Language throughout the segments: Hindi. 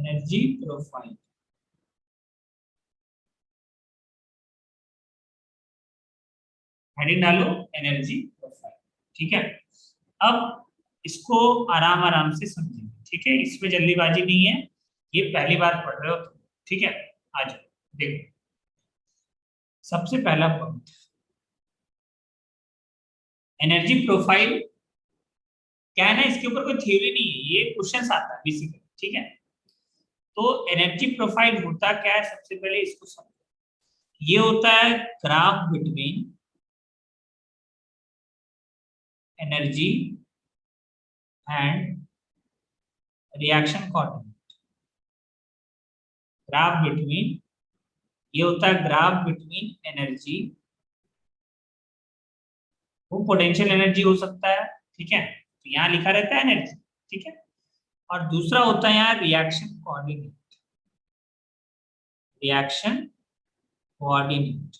एनर्जी प्रोफाइल, हेडिंग डालो एनर्जी प्रोफाइल। ठीक है, अब इसको आराम आराम से समझेंगे। ठीक है, इसमें जल्दीबाजी नहीं है, ये पहली बार पढ़ रहे हो तो। ठीक है, आ जाओ देखो। सबसे पहला पॉइंट, एनर्जी प्रोफाइल क्या है ना, इसके ऊपर कोई थ्योरी नहीं है, ये क्वेश्चन आता है बेसिकली। ठीक है, तो एनर्जी प्रोफाइल होता क्या है, सबसे पहले इसको समझो। ये होता है graph between energy and reaction coordinate. Graph between, ये होता है ग्राफ बिटवीन एनर्जी, वो पोटेंशियल एनर्जी हो सकता है। ठीक है, तो यहाँ लिखा रहता है एनर्जी। ठीक है, और दूसरा होता है यहाँ reaction coordinate. Reaction coordinate,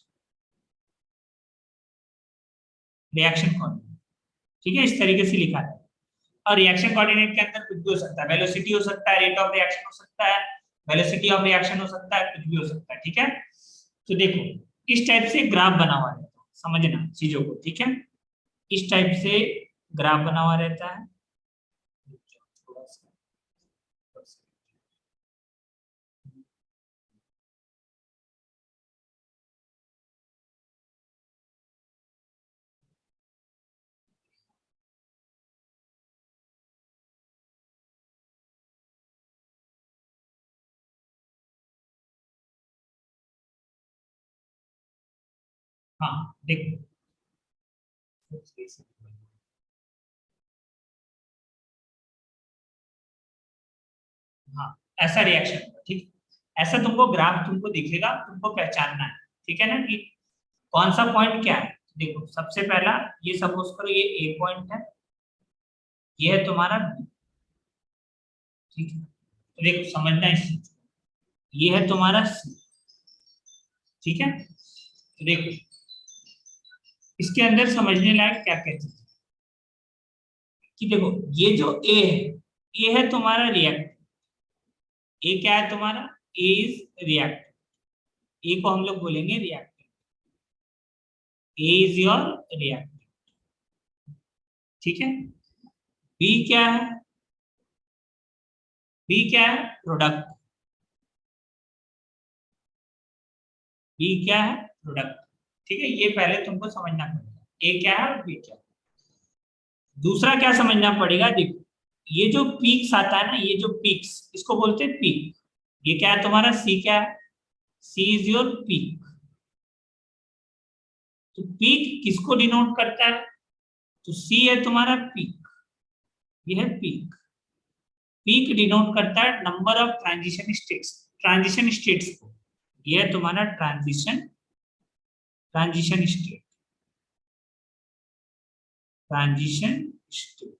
reaction coordinate. ठीक है, इस तरीके से लिखा है। और रिएक्शन कोऑर्डिनेट के अंदर कुछ भी हो सकता है, वेलोसिटी हो सकता है, रेट ऑफ रिएक्शन हो सकता है, वेलोसिटी ऑफ रिएक्शन हो सकता है, कुछ भी हो सकता है। ठीक है, तो देखो इस टाइप से ग्राफ बना हुआ रहता है, समझना चीजों को। ठीक है, इस टाइप से ग्राफ बना हुआ रहता है। थोड़ा सा हाँ देखो, हाँ ऐसा रिएक्शन होगा। ठीक, ऐसा तुमको ग्राफ तुमको दिखेगा, तुमको पहचानना है। ठीक है ना, कि कौन सा पॉइंट क्या है। देखो सबसे पहला, ये सपोज करो ये ए पॉइंट है, ये है तुम्हारा बी। ठीक है, तो देखो समझना इस चीज को। ये है तुम्हारा सी। ठीक है, तो देखो इसके अंदर समझने लायक क्या क्या चीज है, कि देखो ये जो ए है, ये है तुम्हारा रिएक्ट। ए क्या है तुम्हारा, ए इज रिएक्ट। ए को हम लोग बोलेंगे react. A is your react. ठीक है, बी क्या है, बी क्या है प्रोडक्ट। बी क्या है प्रोडक्ट। ठीक है, ये पहले तुमको समझना पड़ेगा, ए क्या है और बी क्या है। दूसरा क्या समझना पड़ेगा, देखो ये जो पीक्स आता है ना, ये जो पीक्स, इसको बोलते हैं पीक। ये क्या है तुम्हारा, सी क्या है, सी इज योर पीक। तो पीक किसको डिनोट करता है, तो सी है तुम्हारा पीक, ये है पीक। पीक डिनोट करता है number of transition states, transition states को। ये है तुम्हारा transition, transition state, transition state.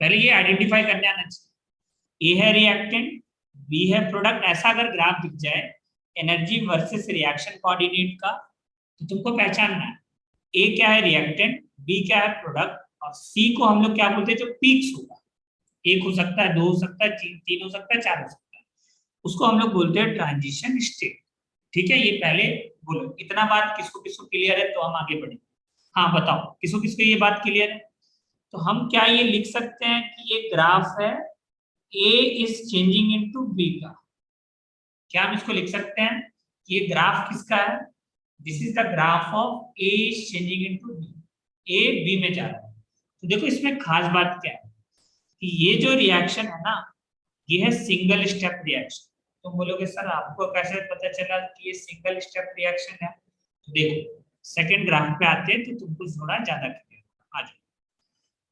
पहले ये आइडेंटिफाई करने आना चाहिए। ए है रिएक्टेंट, बी है प्रोडक्ट। ऐसा अगर ग्राफ दिख जाए एनर्जी वर्सेस रिएक्शन कोऑर्डिनेट का, तो तुमको पहचानना है ए क्या है रिएक्टेंट, बी क्या है प्रोडक्ट, और सी को हम लोग क्या बोलते हैं, जो पीक्स होगा। एक हो सकता है, दो हो सकता है, तीन हो सकता है, चार हो सकता है, उसको हम लोग बोलते हैं ट्रांजिशन स्टेट। ठीक है, ये पहले बोलो। इतना बात किसको किसको क्लियर है, तो हम आगे बढ़े। हाँ बताओ, किसको किसको ये बात क्लियर है। तो हम क्या ये लिख सकते हैं कि ये ग्राफ है, ए इज चेंजिंग इनटू बी का। क्या हम इसको लिख सकते हैं कि ये ग्राफ किसका है, this is the graph of A is changing into B. A B में जा रहा है। तो देखो इसमें खास बात क्या है, कि ये जो रिएक्शन है ना, ये है सिंगल स्टेप रिएक्शन। तुम बोलोगे सर आपको कैसे पता चला कि ये सिंगल स्टेप रिएक्शन है। तो देखो सेकंड ग्राफ पे आते हैं तो तुमको थोड़ा ज्यादा क्लियर होगा। आ जाओ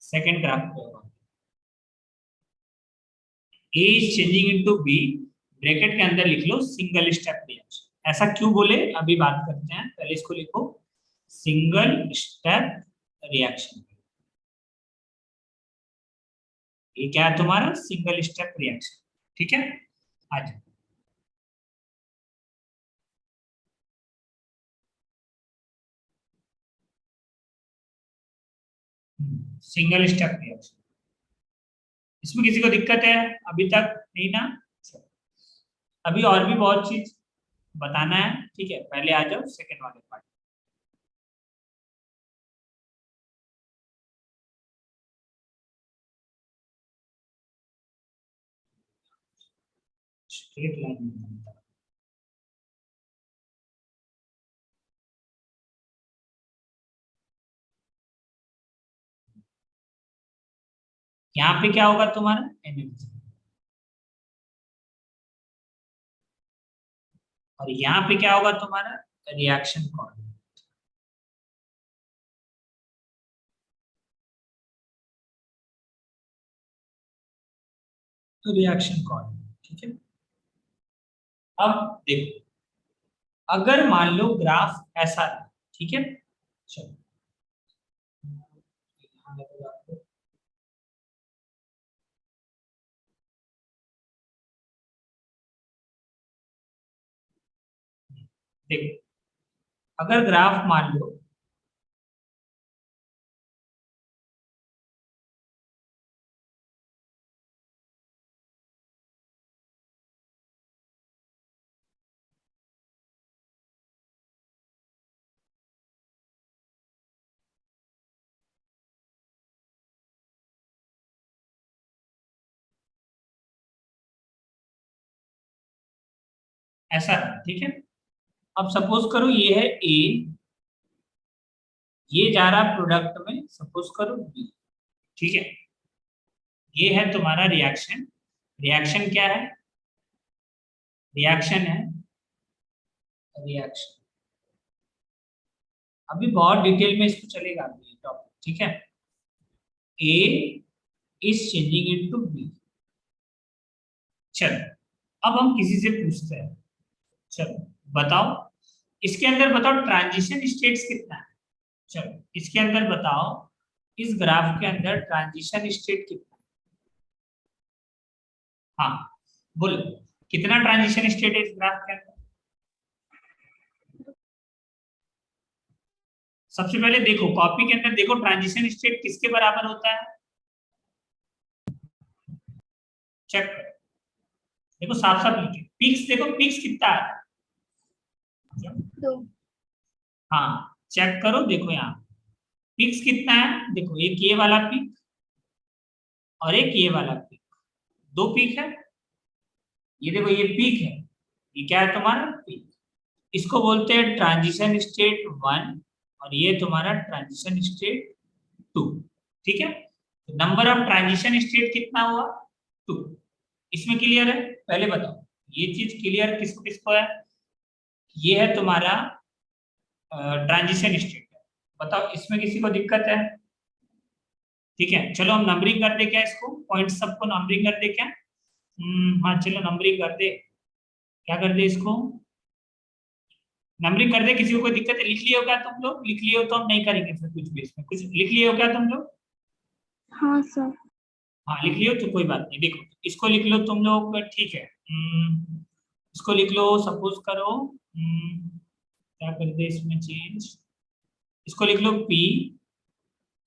सेकंड ग्राफ पे। A is changing into B, bracket के अंदर लिख लो सिंगल स्टेप रिएक्शन। ऐसा क्यों बोले अभी बात करते हैं, पहले इसको लिखो सिंगल स्टेप रिएक्शन। ये क्या है तुम्हारा, सिंगल स्टेप रिएक्शन। ठीक है, आज सिंगल स्टेप रिएक्शन। इसमें किसी को दिक्कत है अभी तक? नहीं ना? अभी और भी बहुत चीज बताना है, ठीक है, पहले आ जाओ सेकंड वाले पार्ट। स्ट्रेट लाइन में बनता है। यहाँ पे क्या होगा तुम्हारा? एनर्जी। और यहाँ पे क्या होगा तुम्हारा? Reaction coordinate. तो रिएक्शन कोऑर्डिनेट, ठीक है। अब देखो, अगर मान लो ग्राफ ऐसा है, ठीक है, चलो देखो, अगर ग्राफ मान लो ऐसा है, ठीक है। अब सपोज करो ये है ए, ये जा रहा प्रोडक्ट में सपोज करो बी, ठीक है। ये है तुम्हारा रिएक्शन। रिएक्शन क्या है? रिएक्शन है रिएक्शन। अभी बहुत डिटेल में इसको चलेगा अभी टॉपिक, ठीक है। ए इज चेंजिंग इनटू बी। चलो, अब हम किसी से पूछते हैं, चलो बताओ, इसके अंदर बताओ ट्रांजिशन स्टेट्स कितना है। चलो इसके अंदर बताओ, इस ग्राफ के अंदर ट्रांजिशन स्टेट कितना है? हाँ बोलो, कितना ट्रांजिशन स्टेट है इस ग्राफ के अंदर? सबसे पहले देखो कॉपी के अंदर देखो, ट्रांजिशन स्टेट किसके बराबर होता है? चेक करो, देखो साफ साफ लिखे, पिक्स देखो, पिक्स कितना है? दो। हाँ चेक करो, देखो यहाँ पिक्स कितना है, देखो एक ये वाला पिक और एक ये वाला पिक, दो पिक है। ये देखो ये पिक है, ये क्या है तुम्हारा? पिक। इसको बोलते हैं ट्रांजिशन स्टेट वन, और ये तुम्हारा ट्रांजिशन स्टेट टू, ठीक है। तो नंबर ऑफ ट्रांजिशन स्टेट कितना हुआ? टू। इसमें क्लियर है? पहले बताओ ये चीज क्लियर किसको किसको है? ये है तुम्हारा ट्रांजिशन स्टेट है। बताओ इसमें किसी को दिक्कत है? ठीक है, चलो हम नंबरिंग कर दे क्या इसको, पॉइंट सबको नंबरिंग कर दे क्या? हाँ चलो नंबरिंग कर दे। क्या कर दे इसको? नंबरिंग कर दे। किसी को कोई दिक्कत है? लिख लिए हो क्या तुम लोग? लिख लिए हो तो हम नहीं करेंगे फिर कुछ भी इसमें, कुछ लिख लिए हो क्या तुम लोग? हाँ सर। हाँ लिख लियो तो कोई बात नहीं। देखो इसको लिख लो तुम लोग, ठीक है। इसको लिख लो, सपोज करो क्या कर दे इसमें चेंज, इसको लिख लो P,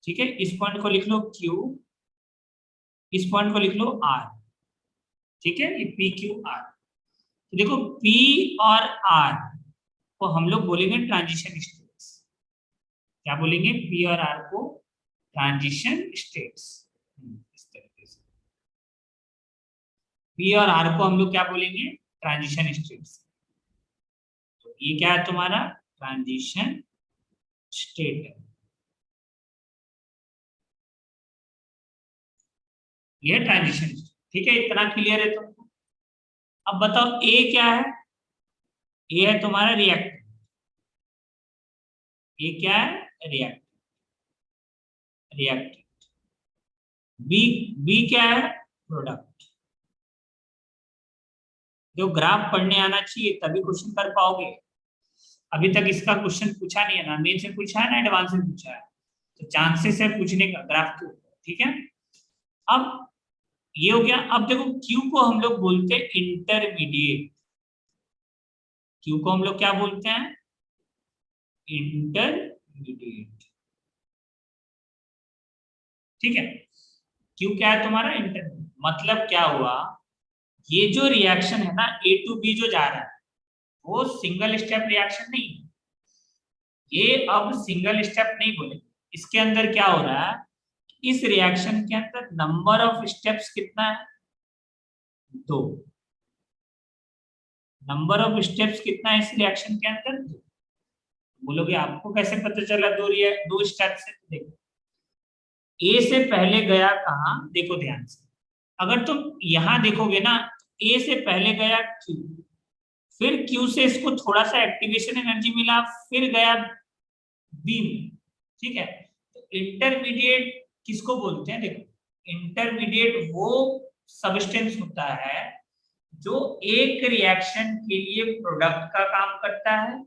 ठीक है। इस पॉइंट को लिख लो Q, इस पॉइंट को लिख लो R, ठीक है। ये PQR। तो देखो P और R को हम लोग बोलेंगे ट्रांजिशन स्टेट्स। क्या बोलेंगे? P और R को ट्रांजिशन स्टेट्स। इस तरीके से P और R को हम लोग क्या बोलेंगे? Transition states. तो ये क्या है तुम्हारा? ट्रांजिशन स्टेट है, ये ट्रांजिशन स्टेट, ठीक है। इतना क्लियर है तुमको? अब बताओ ए क्या है? ए है तुम्हारा रिएक्टेंट। ए क्या है? रिएक्टेंट। बी, बी क्या है? प्रोडक्ट। जो ग्राफ पढ़ने आना चाहिए तभी क्वेश्चन कर पाओगे। अभी तक इसका क्वेश्चन पूछा नहीं है ना, मेन से पूछा है ना एडवांस से पूछा है, तो चांसेस है पूछने का ग्राफ के ऊपर, ठीक है। अब ये हो गया। अब देखो क्यू को हम लोग बोलते हैं इंटरमीडिएट। क्यू को हम लोग क्या बोलते हैं? इंटरमीडिएट, ठीक है। क्यू क्या है तुम्हारा? इंटरमीडिएट। मतलब क्या हुआ, ये जो रिएक्शन है ना A to B जो जा रहा है वो सिंगल स्टेप रिएक्शन नहीं है। ये अब सिंगल स्टेप नहीं बोले, इसके अंदर क्या हो रहा है, इस रिएक्शन के अंदर नंबर ऑफ स्टेप्स कितना है, 2। नंबर ऑफ स्टेप्स कितना है इस रिएक्शन के अंदर, 2। बोलोगे आपको कैसे पता चला 2 स्टेप से, देखो ए से पहले गया कहाँ, देखो ध्यान से, अगर तुम यहां देखोगे ना, ए से पहले गया क्यू, फिर क्यू से इसको थोड़ा सा एक्टिवेशन एनर्जी मिला, फिर गया बी में, ठीक है। तो इंटरमीडिएट किसको बोलते हैं, देखो इंटरमीडिएट वो सबस्टेंस होता है जो एक रिएक्शन के लिए प्रोडक्ट का काम करता है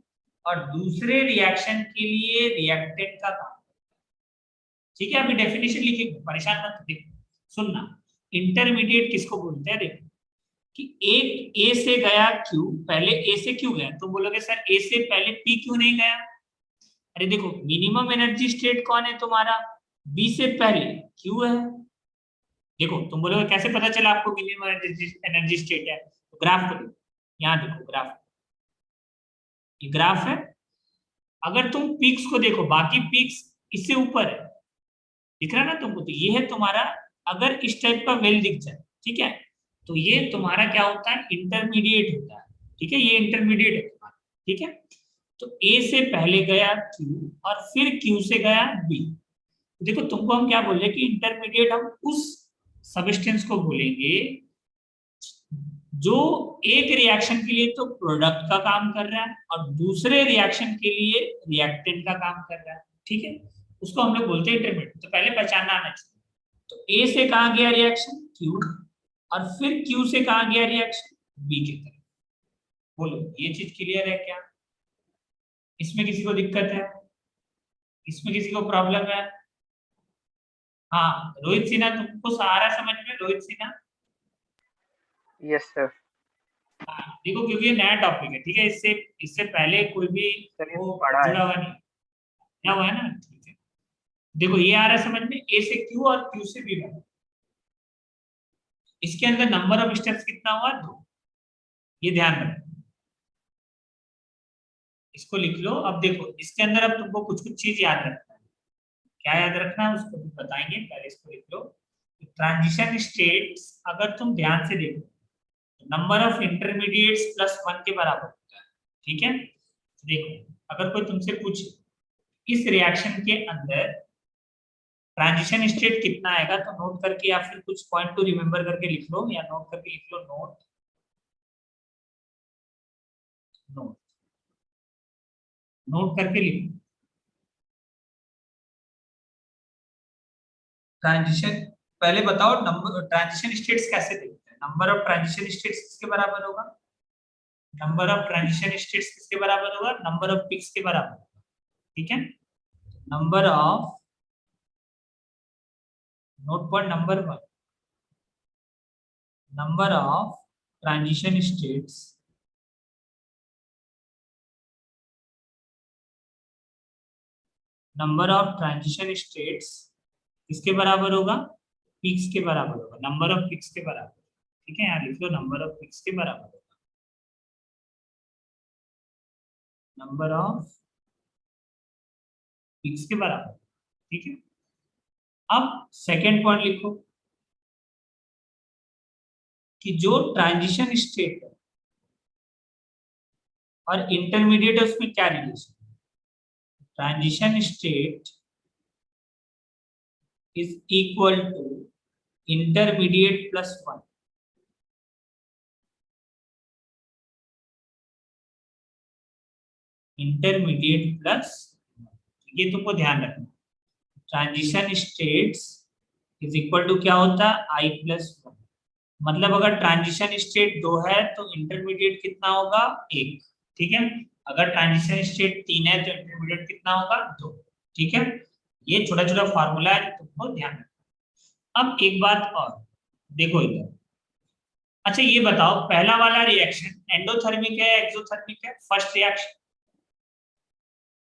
और दूसरे रिएक्शन के लिए रिएक्टेंट का काम, ठीक है। अभी डेफिनेशन लिखेंगे, परेशान मत, देखो सुनना, इंटरमीडिएट किसको बोलते हैं, देखो कि एक ए से गया क्यू, पहले ए से क्यू गया, तो बोलोगे सर ए से पहले पी क्यों नहीं गया, अरे देखो मिनिमम एनर्जी स्टेट कौन है तुम्हारा, बी से पहले क्यू है। देखो तुम बोलोगे कैसे पता चला आपको मिनिमम एनर्जी स्टेट है, तो ग्राफ को देखो, यहाँ देखो ग्राफ, ये ग्राफ है। अगर तुम पीक्स को देखो, बाकी पीक्स इससे ऊपर है, दिख रहा है ना तुमको, तो ये है तुम्हारा, अगर इस टाइप का वेल दिख जाए, ठीक है, तो ये तुम्हारा क्या होता है, इंटरमीडिएट होता है, ठीक है, ये इंटरमीडिएट है तुम्हारा, ठीक है। तो ए से पहले गया क्यू और फिर क्यू से गया बी, देखो तुमको हम क्या बोल रहे हैं कि इंटरमीडिएट हम उस सबस्टेंस को बोलेंगे जो एक रिएक्शन के लिए तो प्रोडक्ट का काम कर रहा है और दूसरे रिएक्शन के लिए रिएक्टेंट का काम कर रहा है, ठीक है, उसको हम लोग बोलते हैं इंटरमीडिएट। तो पहले पहचानना आना चाहिए, तो ए से कहा गया रिएक्शन क्यू और फिर क्यू से कहा गया रिएक्शन बी की तरफ, बोलो ये चीज क्लियर है क्या, इसमें किसी को दिक्कत है, इसमें किसी को प्रॉब्लम है, हाँ रोहित सिन्हा तुमको सहारा समझ में, रोहित सिन्हा, यस सर। हाँ देखो क्योंकि ये नया टॉपिक है, ठीक है, इससे इससे पहले कोई भी वो पढ़ा है। जुड़ा हुआ नहीं, क्या हुआ है ना, ठीक है। देखो ये आ रहा है समझ में, ए से क्यू और क्यू से बी बना, इसके अंदर नंबर ऑफ स्टेप्स कितना हुआ, 2, ये ध्यान रखो, इसको लिख लो। अब देखो इसके अंदर अब तुमको कुछ कुछ चीज याद रखना है, क्या याद रखना है उसको भी बताएंगे, पहले इसको लिख लो। ट्रांजिशन स्टेट्स अगर तुम ध्यान से देखो, नंबर ऑफ इंटरमीडिएट्स प्लस 1 के बराबर होता है, ठीक है। देखो अगर कोई तुमसे पूछे इस रिएक्शन के अंदर ट्रांजिशन स्टेट कितना आएगा, तो नोट करके या फिर कुछ पॉइंट टू रिमेंबर करके लिख लो, या नोट करके लिख लो, नोट नोट नोट करके लिख लो। ट्रांजिशन पहले बताओ, नंबर ट्रांजिशन स्टेट्स कैसे देखते हैं, नंबर ऑफ ट्रांजिशन स्टेट्स किसके बराबर होगा, नंबर ऑफ ट्रांजिशन स्टेट्स किसके बराबर होगा, नंबर ऑफ पीक्स के बराबर होगा, ठीक है। Number of, note point number 1, number of transition states number of transition states किसके बराबर होगा, पीक्स के बराबर होगा, नंबर ऑफ पीक्स के बराबर, ठीक है, यहाँ लिख लो नंबर ऑफ पीक्स के बराबर होगा, नंबर ऑफ पीक्स के बराबर, ठीक है। अब सेकेंड पॉइंट लिखो कि जो ट्रांजिशन स्टेट है और इंटरमीडिएट है उसमें क्या relation, transition state is equal to intermediate plus 1, intermediate plus, ये तुमको ध्यान रखना, transition states is equal to क्या होता है, आई प्लस 1, मतलब अगर ट्रांजिशन स्टेट 2 है तो इंटरमीडिएट कितना होगा, 1, ठीक है। अगर ट्रांजिशन स्टेट 3 है तो इंटरमीडिएट कितना होगा, 2, ठीक है। ये छोटा छोटा फार्मूला है, तुमको ध्यान रखना। अब एक बात और देखो इधर, अच्छा ये बताओ पहला वाला रिएक्शन एंडोथर्मिक है एक्सोथर्मिक है, फर्स्ट रिएक्शन,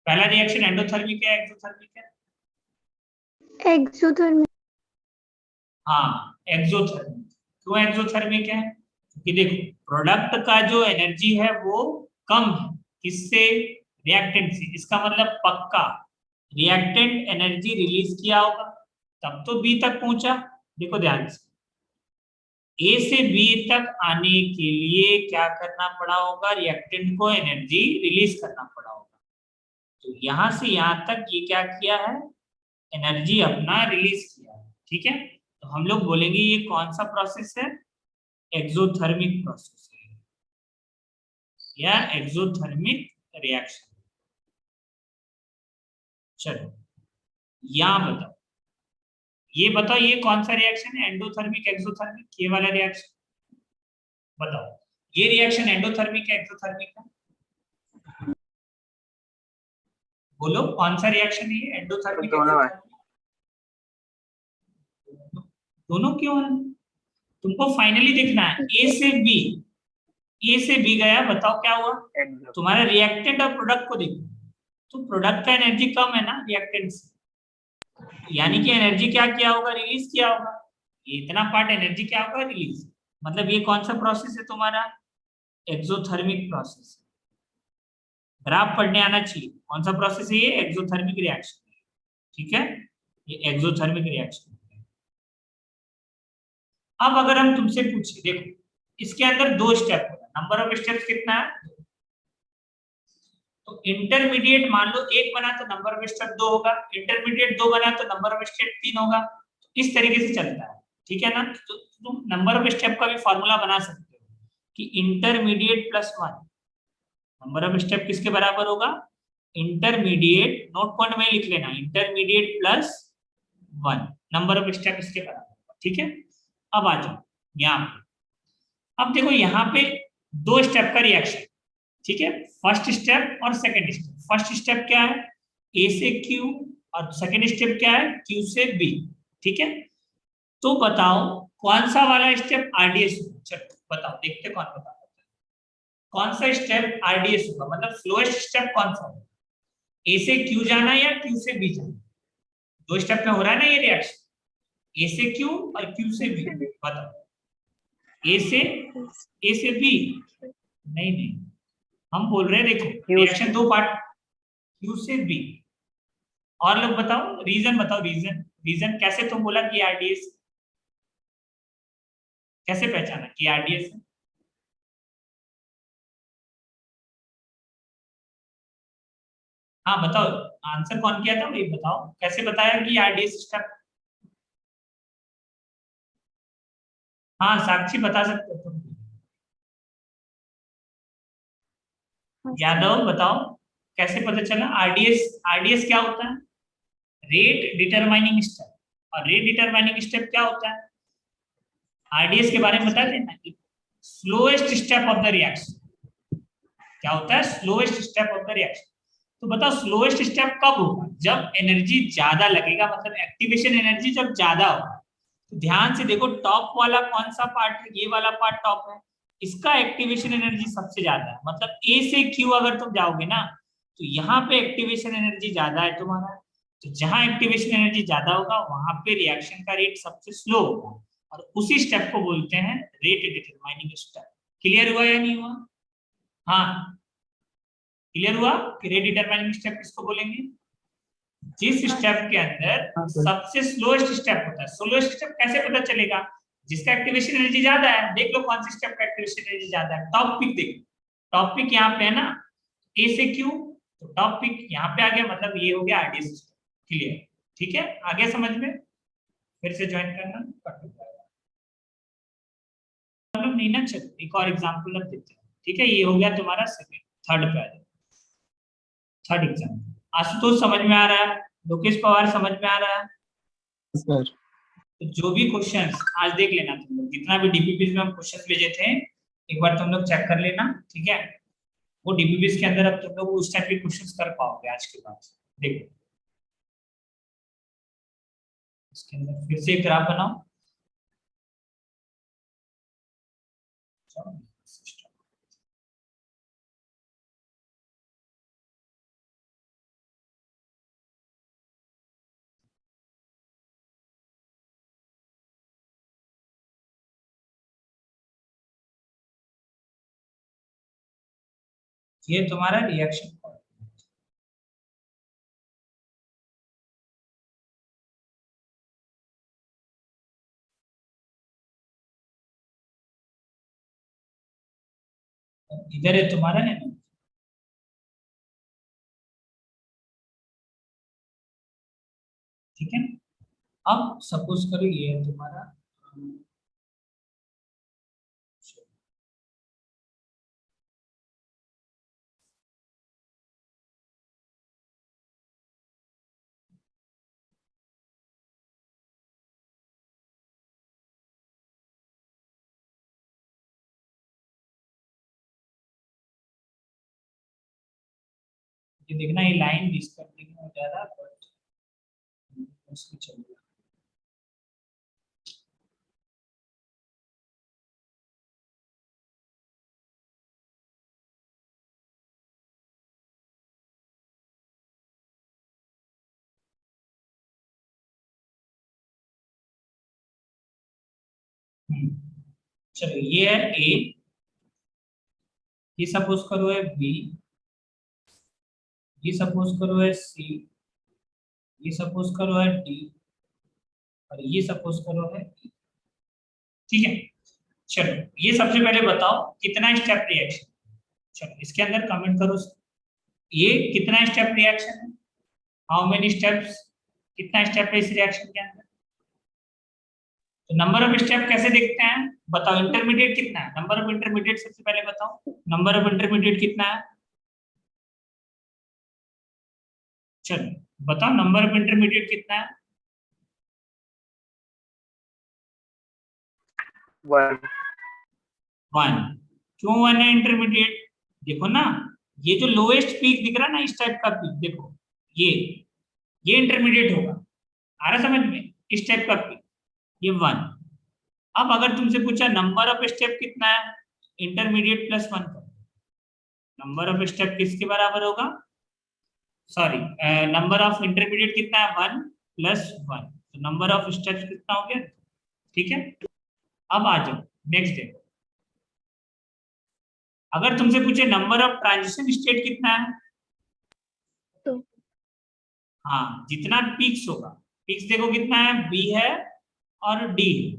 पहला रिएक्शन एंडोथर्मिक है एक्सोथर्मिक है, एक्सोथर्मिक। हाँ एक्सोथर्मिक, क्यों एक्सोथर्मिक है? क्योंकि देखो प्रोडक्ट का जो एनर्जी है वो कम है, किससे? रिएक्टेंट से। इसका मतलब पक्का रिएक्टेंट एनर्जी रिलीज किया होगा, तब तो बी तक पहुंचा। देखो ध्यान से, ए से बी तक आने के लिए क्या करना पड़ा होगा? रिएक्टेंट को एनर्जी रिलीज करना पड़ा होगा। तो यहां से यहां तक ये क्या किया है? एनर्जी अपना रिलीज किया है। ठीक है, तो हम लोग बोलेंगे ये कौन सा प्रोसेस है? एक्सोथर्मिक प्रोसेस है या एक्सोथर्मिक रिएक्शन। चलो यहां बताओ, ये बताओ ये कौन सा रिएक्शन है? एंडोथर्मिक एक्सोथर्मिक, ये वाला रिएक्शन बताओ। ये रिएक्शन एंडोथर्मिक है एक्सोथर्मिक है? बोलो कौन सा रिएक्शन है ये? तो एंडोथर्मिक दोनों है। एक्सोथर्मिक? दोनों क्यों है? तुमको फाइनली देखना है ए से बी। ए से बी गया, बताओ क्या हुआ? एक्सो। तुम्हारा रिएक्टेंट और प्रोडक्ट को देखो, तो प्रोडक्ट का एनर्जी कम है ना रिएक्टेंट से, यानी कि एनर्जी क्या किया होगा? रिलीज किया होगा। ये इतना पार्ट एनर्जी क्या होगा? रिलीज। मतलब ये कौन सा प्रोसेस है तुम्हारा? Exothermic process. ग्राफ पढ़ने आना चाहिए। कौन सा प्रोसेस है ये? Exothermic reaction. ठीक है, ये एक्सोथर्मिक रिएक्शन। अब अगर हम तुमसे पूछे, देखो इसके अंदर दो स्टेप होगा, नंबर ऑफ स्टेप्स कितना है? तो इंटरमीडिएट मान लो एक बना तो नंबर ऑफ स्टेप दो होगा, इंटरमीडिएट दो बना तो नंबर ऑफ स्टेप तीन होगा। तो इस तरीके से चलता है। ठीक है ना? तो तुम नंबर ऑफ स्टेप का भी फॉर्मूला बना सकते हो कि intermediate plus one. Number of step किसके बराबर होगा? इंटरमीडिएट, नोट पॉइंट में लिख लेना, intermediate plus one, number of step इसके बराबर होगा। ठीक है, अब आ जाओ यहाँ पे। अब देखो यहाँ पे दो स्टेप का रिएक्शन। ठीक है, फर्स्ट स्टेप और सेकंड स्टेप। फर्स्ट स्टेप क्या है? ए से क्यू, और सेकंड स्टेप क्या है? क्यू से बी। ठीक है, तो बताओ कौन सा वाला स्टेप आरडीएस होगा? चलो बताओ, देखते कौन बता पाता है। कौन सा स्टेप आरडीएस होगा, मतलब स्लोएस्ट स्टेप कौन सा होगा? ए से क्यू जाना या क्यू से बी जाना? दो स्टेप में हो रहा है ना ये रिएक्शन, ए से क्यू और क्यू से बी। बताओ, ए से बी? नहीं नहीं, हम बोल रहे हैं देखो क्यू रिएक्शन दो पार्ट, क्यू से बी। और लोग बताओ, रीजन बताओ, रीजन रीजन कैसे तुम बोला कि आरडीएस? कैसे पहचाना कि आरडीएस है? हाँ बताओ, आंसर कौन किया था भाई? बताओ कैसे बताया कि आरडीएस स्टेप? हाँ साक्षी बता सकते हो तुम। हाँ सर। यादव बताओ कैसे पता चला आरडीएस? आरडीएस क्या होता है? Rate determining step. और रेट डिटरमाइनिंग स्टेप क्या होता है? आरडीएस के बारे में बता देना, slowest step of the reaction. क्या होता है? Slowest step of the reaction. तो बताओ स्लोएस्ट स्टेप कब होगा? जब एनर्जी ज्यादा लगेगा, मतलब एक्टिवेशन एनर्जी जब ज्यादा होगा। तो ध्यान से देखो, टॉप वाला कौन सा पार्ट है? ये वाला पार्ट टॉप है, इसका एक्टिवेशन एनर्जी सबसे ज्यादा है। मतलब ए से क्यू अगर तुम जाओगे ना, तो यहाँ पे एक्टिवेशन एनर्जी ज्यादा है तुम्हारा। तो जहां एक्टिवेशन एनर्जी ज्यादा होगा वहां पे रिएक्शन का रेट सबसे स्लो होगा, और उसी स्टेप को बोलते हैं रेट डिटरमाइनिंग स्टेप। क्लियर हुआ या नहीं हुआ? हाँ क्लियर हुआ कि रेट डिटरमाइनिंग स्टेप किसको बोलेंगे? जिस स्टेप के अंदर सबसे स्लोएस्ट स्टेप होता है। स्लोएस्ट स्टेप कैसे पता चलेगा? जिसका एक्टिवेशन एनर्जी ज्यादा है। देख लो कौन से स्टेप का एक्टिवेशन एनर्जी ज्यादा है, टॉप पिक देखो। टॉप पिक यहाँ पे है ना, ए से क्यू, तो टॉप पिक यहाँ पे आ गया, मतलब ये हो गया आरडीएस स्टेप। क्लियर? ठीक है, आगे समझ में? फिर से ज्वाइन करना, मतलब नहीं ना। चलो एक और एग्जांपल अब देते हैं। ठीक है, ये हो गया तुम्हारा सेकंड। थर्ड पे आ जाओ। थर्ड एग्जाम्पल आशुतोष समझ में आ रहा है? लोकेश पवार समझ में आ रहा है? सर। तो जो भी क्वेश्चंस आज देख लेना तुम लोग, जितना भी डीपीपीस में हम क्वेश्चंस भेजे थे एक बार तुम लोग चेक कर लेना। ठीक है, वो डीपीपीस के अंदर अब तुम लोग उस टाइप के क्वेश्चंस कर पाओगे आज के बाद। देखो इसके अंदर फिर से एक ग्राफ बनाओ। ये तुम्हारा रिएक्शन कोऑर्डिनेट। इधर है तुम्हारा एनर्जी। ठीक है, अब सपोज करो ये है तुम्हारा ये देखना, ये लाइन डिस्कनेक्टिंग हो जा रहा है बट उसको चलेगा। चलो ये है ए, ये सपोज करो है बी, ये सपोज करो है सी, ये सपोज करो है डी, और ये सपोज करो है ई। ठीक है, चलो ये सबसे पहले बताओ कितना स्टेप रिएक्शन। चलो इसके अंदर कमेंट करो, ये कितना स्टेप रिएक्शन है, हाउ मेनी स्टेप्स, कितना स्टेप है इस रिएक्शन के अंदर। तो नंबर ऑफ स्टेप कैसे देखते हैं बताओ, इंटरमीडिएट कितना है, नंबर ऑफ इंटरमीडिएट सबसे पहले बताओ, नंबर ऑफ इंटरमीडिएट कितना है। चलो बताओ नंबर ऑफ इंटरमीडिएट कितना है। 1। क्यों 1 है इंटरमीडिएट, देखो ना ये जो लोएस्ट पीक दिख रहा है ना इस टाइप का पीक, देखो ये इंटरमीडिएट होगा, आ रहा समझ में, इस टाइप का पीक, ये 1। अब अगर तुमसे पूछा नंबर ऑफ स्टेप कितना है, इंटरमीडिएट प्लस 1 करो, नंबर ऑफ स्टेप किसके बराबर होगा, सॉरी नंबर ऑफ इंटरमीडिएट कितना है 1 प्लस 1, तो नंबर ऑफ स्टेप्स कितना हो गया। ठीक है, अब आ जाओ नेक्स्ट देखो, अगर तुमसे पूछे नंबर ऑफ ट्रांजिशन स्टेट कितना है, तो हाँ जितना पीक्स होगा, पीक्स देखो कितना है, बी है और डी है,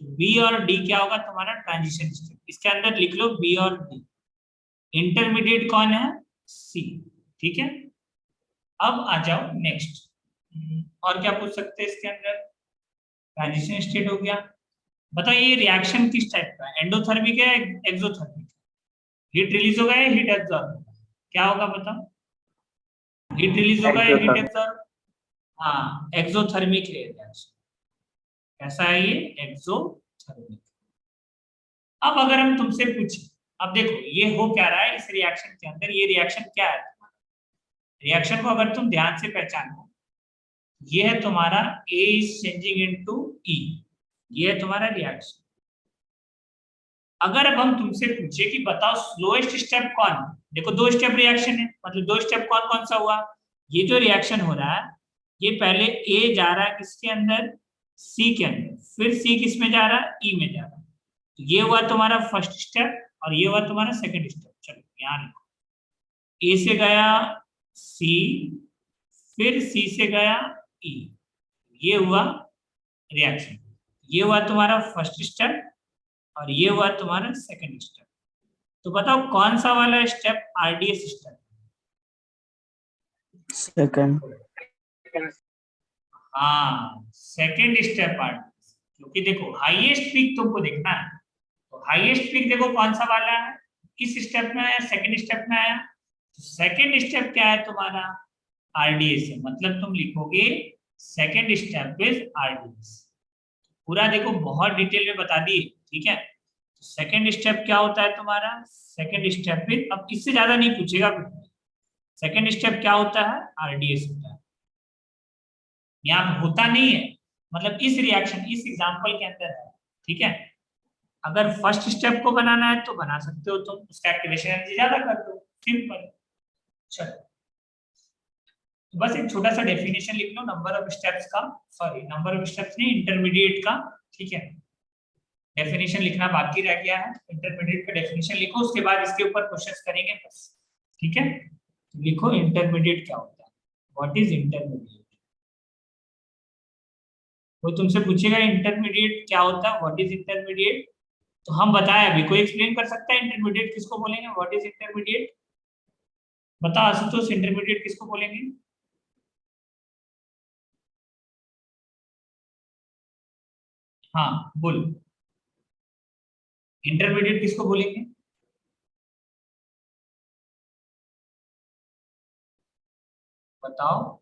तो बी और डी क्या होगा तुम्हारा ट्रांजिशन स्टेट, इसके अंदर लिख लो बी और डी। इंटरमीडिएट कौन है, सी। ठीक है, अब आ जाओ नेक्स्ट, और क्या पूछ सकते हैं इसके अंदर, ट्रांजिशन स्टेट हो गया। बताओ ये रिएक्शन किस टाइप का है, एंडोथर्मिक है एक्सोथर्मिक, हीट रिलीज होगा या हीट एब्जॉर्ब होगा, क्या होगा बताओ, हीट रिलीज होगा या हीट एब्जॉर्ब, हाँ एक्सोथर्मिक है रिएक्शन, कैसा है ये एक्सोथर्मिक। अब अगर हम तुमसे पूछे, अब देखो ये हो क्या रहा है इस रिएक्शन के अंदर, ये रिएक्शन क्या है, रिएक्शन को अगर तुम ध्यान से पहचानो, ये है तुम्हारा A is changing into E, ये है तुम्हारा रिएक्शन। अगर अब हम तुमसे पूछे कि बताओ स्लोएस्ट स्टेप कौन, देखो 2 स्टेप रिएक्शन है, मतलब 2 स्टेप कौन कौन सा हुआ, ये जो रिएक्शन हो रहा है ये पहले A जा रहा है किसके अंदर, C के अंदर, फिर C किस में जा रहा है, E में जा रहा है, तो ये हुआ तुम्हारा फर्स्ट स्टेप और ये हुआ तुम्हारा सेकंड स्टेप। चलो यहाँ लिखो, A से गया C, फिर C से गया E, ये हुआ रिएक्शन, ये हुआ तुम्हारा फर्स्ट स्टेप और ये हुआ तुम्हारा सेकंड स्टेप। तो बताओ कौन सा वाला स्टेप आरडीएस स्टेप, सेकंड। हाँ सेकंड स्टेप आरडीएस, क्योंकि देखो हाईएस्ट पीक तुमको देखना है, तो हाईएस्ट पीक देखो कौन सा वाला है, किस स्टेप में आया, सेकंड स्टेप में आया, तो सेकंड स्टेप क्या है तुम्हारा आरडीएस है, मतलब तुम लिखोगे सेकंड स्टेप इज आरडीएस। पूरा देखो बहुत डिटेल में बता दिए। ठीक है, सेकंड स्टेप क्या होता है तुम्हारा, सेकंड स्टेप पे अब इससे ज्यादा नहीं पूछेगा, सेकंड स्टेप क्या होता है आरडीएस होता है, यहाँ होता नहीं है, मतलब इस रिएक्शन इस एग्जांपल के अंदर है। ठीक है, अगर फर्स्ट स्टेप को बनाना है तो बना सकते हो तुम, उसका एक्टिवेशन एनर्जी ज्यादा कर दो, सिंपल। चलो तो बस एक छोटा सा डेफिनेशन लिख लो नंबर ऑफ स्टेप्स का, सॉरी नंबर ऑफ स्टेप्स नहीं इंटरमीडिएट का। ठीक है, डेफिनेशन लिखना बाकी रह गया है, इंटरमीडिएट का डेफिनेशन लिखो, उसके बाद इसके ऊपर क्वेश्चंस करेंगे बस। ठीक है, तो लिखो इंटरमीडिएट क्या होता है, व्हाट इज इंटरमीडिएट। कोई तुमसे पूछेगा इंटरमीडिएट क्या होता है, व्हाट इज इंटरमीडिएट, तो हम बताएं अभी। कोई एक्सप्लेन कर सकता है इंटरमीडिएट किसको बोलेंगे, व्हाट इज इंटरमीडिएट। बताओ आशुतोष, इंटरमीडिएट किसको बोलेंगे। हाँ बोल, इंटरमीडिएट किसको बोलेंगे। बताओ।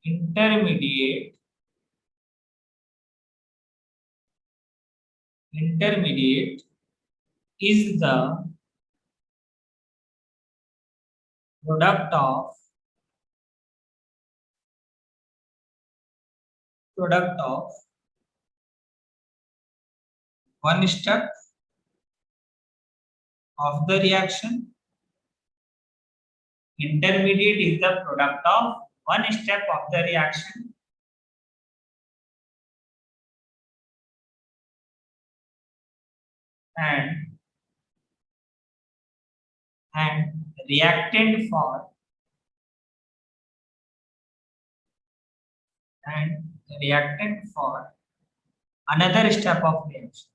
Intermediate, intermediate is the product of one step of the reaction. Intermediate is the product of one step of the reaction and reactant for another step of reaction.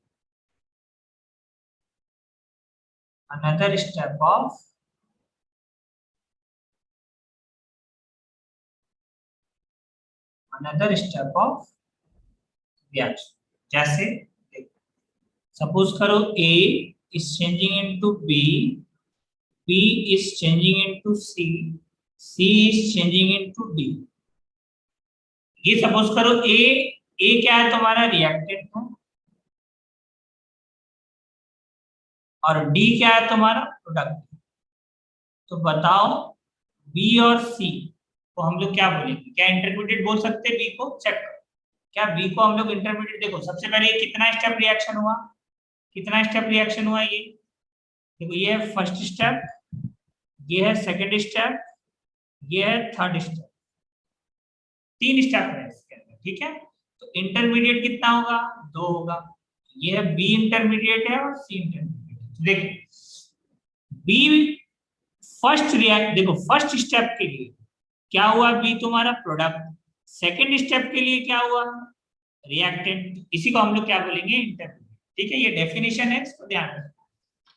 Another step of reaction. जैसे सपोज करो A is changing into B, B is changing into C, C is changing into D. ये सपोज करो A क्या है तुम्हारा रिएक्टेंट है और D क्या है तुम्हारा प्रोडक्ट। तो बताओ B और C को हम लोग क्या बोलेंगे, क्या इंटरमीडिएट बोल सकते हैं B को, चेक करो क्या B को हम लोग इंटरमीडिएट। देखो सबसे पहले ये कितना स्टेप रिएक्शन हुआ, कितना स्टेप रिएक्शन हुआ, ये देखो ये है फर्स्ट स्टेप, ये है सेकंड स्टेप, ये है थर्ड स्टेप, 3 स्टेप है इसके अंदर। ठीक है, तो इंटरमीडिएट कितना होगा, 2 होगा। ये है बी इंटरमीडिएट है और सी इंटरमीडिएट है। देखिए बी फर्स्ट रिएक्ट, देखो फर्स्ट स्टेप के लिए क्या हुआ, बी तुम्हारा प्रोडक्ट, सेकंड स्टेप के लिए क्या हुआ, रिएक्टेंट, इसी को हम लोग क्या बोलेंगे, इंटरमीडिएट। ठीक है, ये डेफिनेशन है, इसको ध्यान रखना,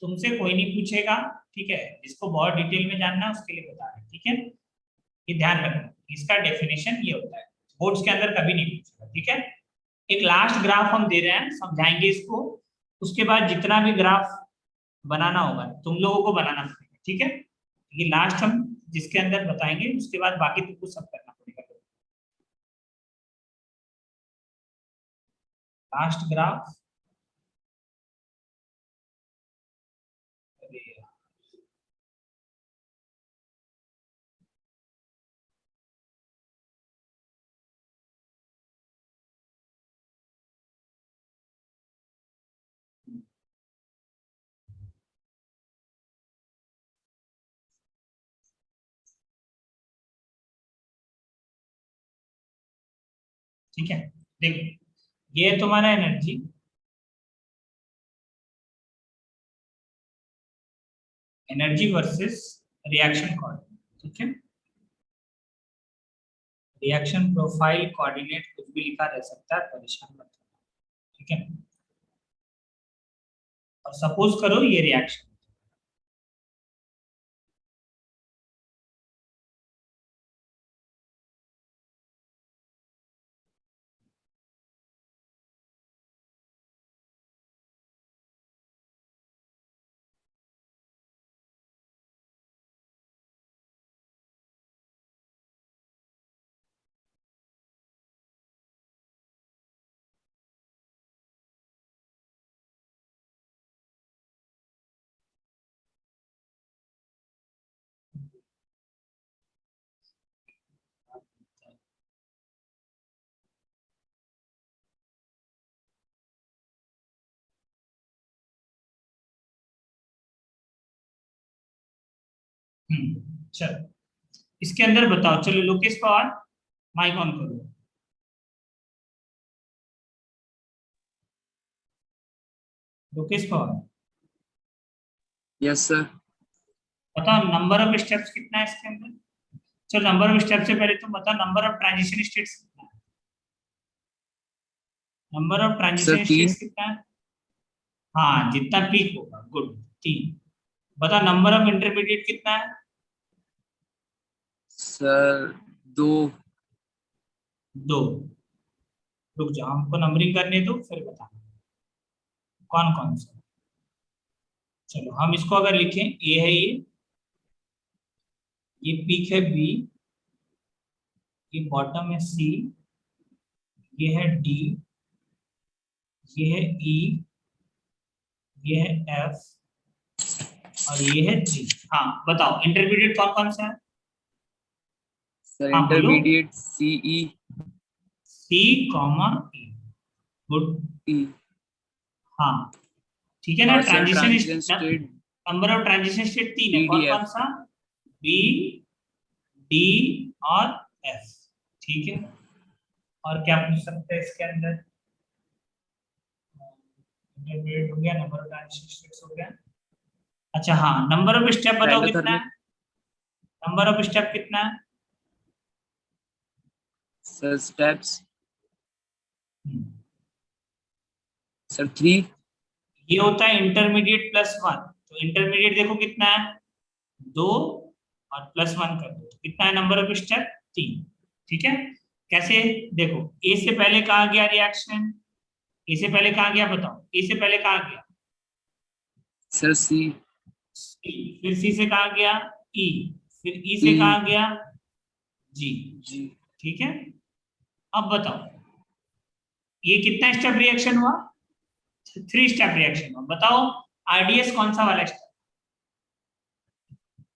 तुमसे कोई नहीं पूछेगा। ठीक है, जिसको बहुत डिटेल में जानना है उसके लिए बता रहे। ठीक है, ये ध्यान रखना, इसका डेफिनेशन ये होता है, बोर्ड्स के अंदर कभी नहीं पूछेगा। ठीक है, एक लास्ट ग्राफ हम दे रहे हैं, समझाएंगे इसको, उसके बाद जितना भी ग्राफ बनाना होगा तुम लोगों को बनाना पड़ेगा। ठीक है, ये लास्ट हम जिसके अंदर बताएंगे, उसके बाद बाकी तुमको सब करना पड़ेगा। लास्ट ग्राफ, ठीक है, देखो ये तुम्हारा energy, energy versus reaction coordinate. ठीक है, रिएक्शन प्रोफाइल कोऑर्डिनेट कुछ भी लिखा रह सकता है, परेशान मत होना। ठीक है, और सपोज करो ये रिएक्शन, चलो इसके अंदर बताओ, चलो लोकेश पवार माइक ऑन करो। Lokesh Pawar, yes sir. बताओ नंबर ऑफ स्टेप्स कितना है इसके अंदर। चलो नंबर ऑफ स्टेप से पहले तुम बताओ नंबर ऑफ ट्रांजिशन स्टेट्स कितना है। Number of sir transition 3। States कितना है। हाँ जितना पीक होगा, गुड 3। बताओ नंबर ऑफ इंटरमीडिएट कितना है। सर 2। 2। रुक जाओ हमको नंबरिंग करने दो फिर बताना कौन कौन सा। चलो हम इसको अगर लिखें, ए है ये पीक है बी, ये बॉटम है सी, ये है डी, ये है ई, ये है एफ और ये है जी। हाँ बताओ इंटरमीडिएट कौन कौन सा है। सर हाँ बोलो। इंटरमीडिएट सीई सी कॉमा ई, गुड। ई। हाँ ठीक है ना। और sir transition transition state number of transition state 3 है, कौन DDF। कौन सा। बी, डी और एफ, ठीक है। और क्या पूछ सकते हैं इसके अंदर। इंटरमीडिएट हो गया, नंबर ऑफ ट्रांजिशन स्टेट्स हो गया। अच्छा हाँ नंबर ऑफ स्टेप बताओ कितना एंडोथर्मिक। है। नंबर ऑफ स्टेप कितना है। सर स्टेप्स हम्म, सर 3। ये होता है इंटरमीडिएट +1। तो इंटरमीडिएट देखो कितना है 2 और +1 कर दो तो कितना है नंबर ऑफ स्टेप 3। ठीक है। कैसे देखो, ए से पहले कहा गया रिएक्शन, ए से पहले कहा गया बताओ। ए से पहले कहा गया सर सी। C, फिर सी से कहा गया ई, फिर ई से कहा गया जी। जी। ठीक है। अब बताओ ये कितना स्टेप रिएक्शन हुआ। 3 स्टेप रिएक्शन हुआ। बताओ आरडीएस कौन सा वाला स्टेप।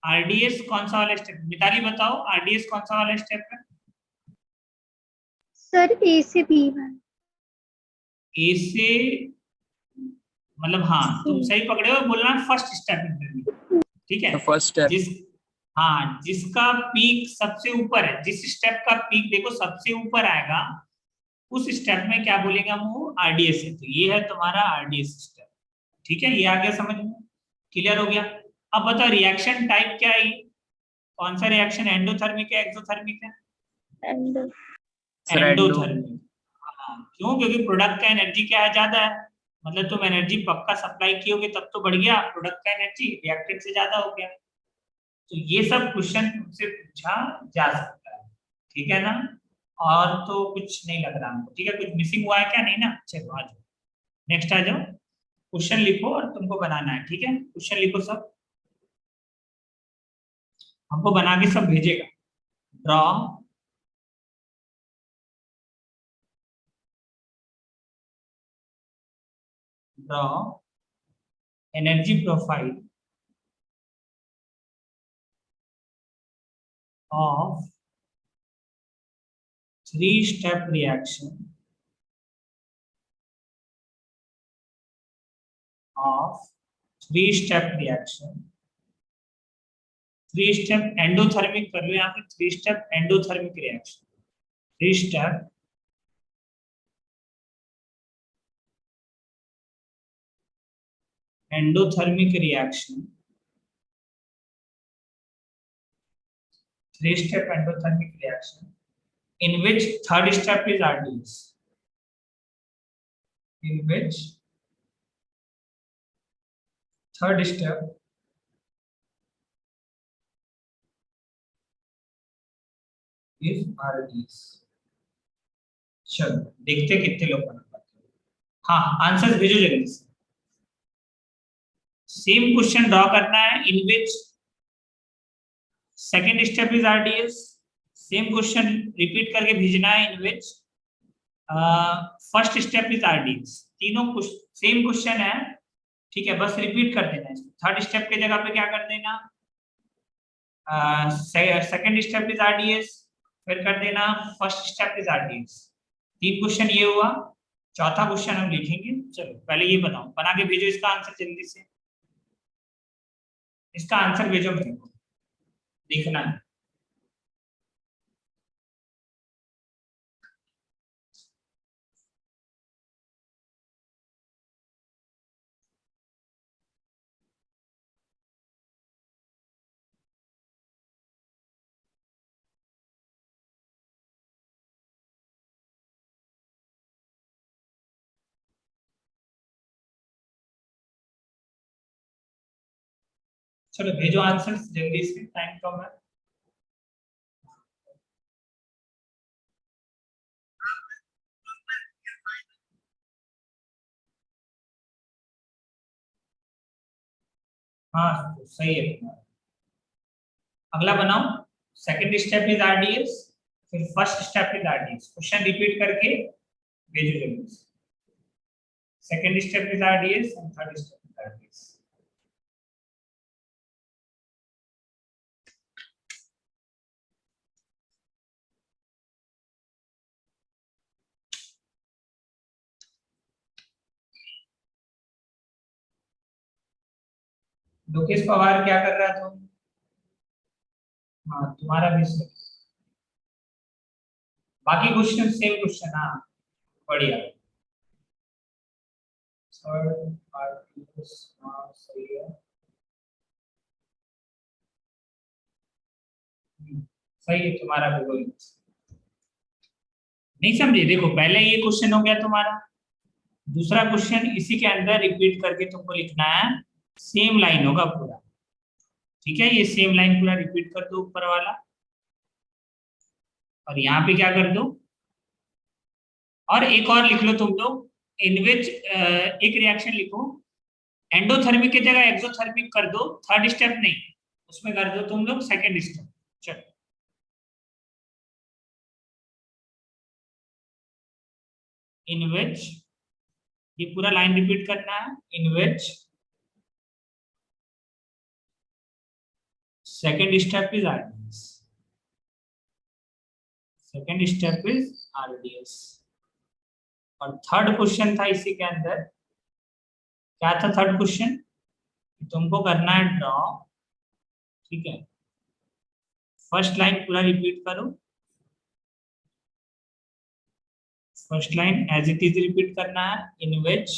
आरडीएस कौन सा वाला स्टेप, मिताली बताओ आरडीएस कौन सा वाला स्टेप है। सर ए से बी वन। ए से मतलब हाँ तुम सी। सही पकड़े हो, बोलना फर्स्ट स्टेप इंटरव्यू। ठीक है। First step. जिस हाँ जिसका पीक सबसे ऊपर है, जिस स्टेप का पीक देखो सबसे ऊपर आएगा उस स्टेप में क्या बोलेंगे हम, वो आरडीएस है। तो ये है तुम्हारा आरडीएस स्टेप। ठीक है, ये आ गया समझ में, क्लियर हो गया। अब बताओ रिएक्शन टाइप क्या है, कौन सा रिएक्शन, एंडोथर्मिक है एक्सोथर्मिक है। And sir endo. एंडोथर्मिक। हाँ क्यों, क्योंकि प्रोडक्ट का एनर्जी क्या है, ज्यादा है। मतलब तुम एनर्जी पक्का सप्लाई कियोगे तब तो बढ़ गया प्रोडक्ट का एनर्जी, रिएक्टेंट से ज्यादा हो गया। तो ये सब क्वेश्चन तुमसे पूछा जा सकता है, ठीक है ना। और तो कुछ नहीं लग रहा हमको, ठीक है। कुछ मिसिंग हुआ है क्या, नहीं ना। चलो आ जाओ, नेक्स्ट आ जाओ। क्वेश्चन लिखो और तुमको बनाना है, ठीक है। क्वेश्चन लिखो सब, हमको बना के सब भेजेगा। Draw draw energy profile of 3-step reaction of 3-step reaction, 3-step endothermic कर लो यहाँ पे, 3-step endothermic reaction, 3-step endothermic reaction, 3-step endothermic reaction in which third step is RDS, in which third step is RDS। चलो देखते कितने लोग बना पाते हैं। हाँ आंसर भेजो जल्दी से। सेम क्वेश्चन ड्रॉ करना है, in which second step is RDS. Same question repeat करके भेजना है, in which first step is RDS. तीनों सेम क्वेश्चन है, ठीक है, बस रिपीट कर देना है। थर्ड स्टेप के जगह पे क्या कर देना, सेकेंड स्टेप इज आरडीएस, फिर कर देना first step is RDS. 3 question ये हुआ, चौथा क्वेश्चन हम लिखेंगे। चलो पहले ये बताओ, बना के भेजो इसका आंसर जल्दी से, इसका आंसर भेजो मेरे को, देखना है। चलो भेजो आंसर्स जल्दी से, टाइम कम है। हाँ तो सही है तुम्हारा। अगला बनाओ, सेकंड स्टेप इज आरडीएस, फिर first step is RDS. Question repeat करके भेजो जल्दी से। Second step is RDS and third step is RDS. Lokesh Pawar क्या कर रहा था? हाँ तुम्हारा भी सही। बाकी क्वेश्चन सेम क्वेश्चन। हाँ बढ़िया। थर्ड आरडीएस हाँ सही है। सही है तुम्हारा भी वही। नहीं समझे? देखो पहले ये क्वेश्चन हो गया तुम्हारा, दूसरा क्वेश्चन इसी के अंदर रिपीट करके तुमको लिखना है, सेम लाइन होगा पूरा। ठीक है, ये सेम लाइन पूरा रिपीट कर दो ऊपर वाला, और यहाँ पे क्या कर दो, और एक और लिख लो तुम लोग, इन विच एक रिएक्शन लिखो, एंडोथर्मिक की जगह एक्सोथर्मिक कर दो, थर्ड स्टेप नहीं, उसमें कर दो तुम लोग सेकेंड स्टेप। चलो इन विच, ये पूरा लाइन रिपीट करना है, in which second step is RDS, second step is RDS. और थर्ड क्वेश्चन था इसी के अंदर, क्या था थर्ड क्वेश्चन? तुमको करना है ड्रॉ, ठीक है, फर्स्ट लाइन पूरा रिपीट करो, first line as it is repeat करना है, in which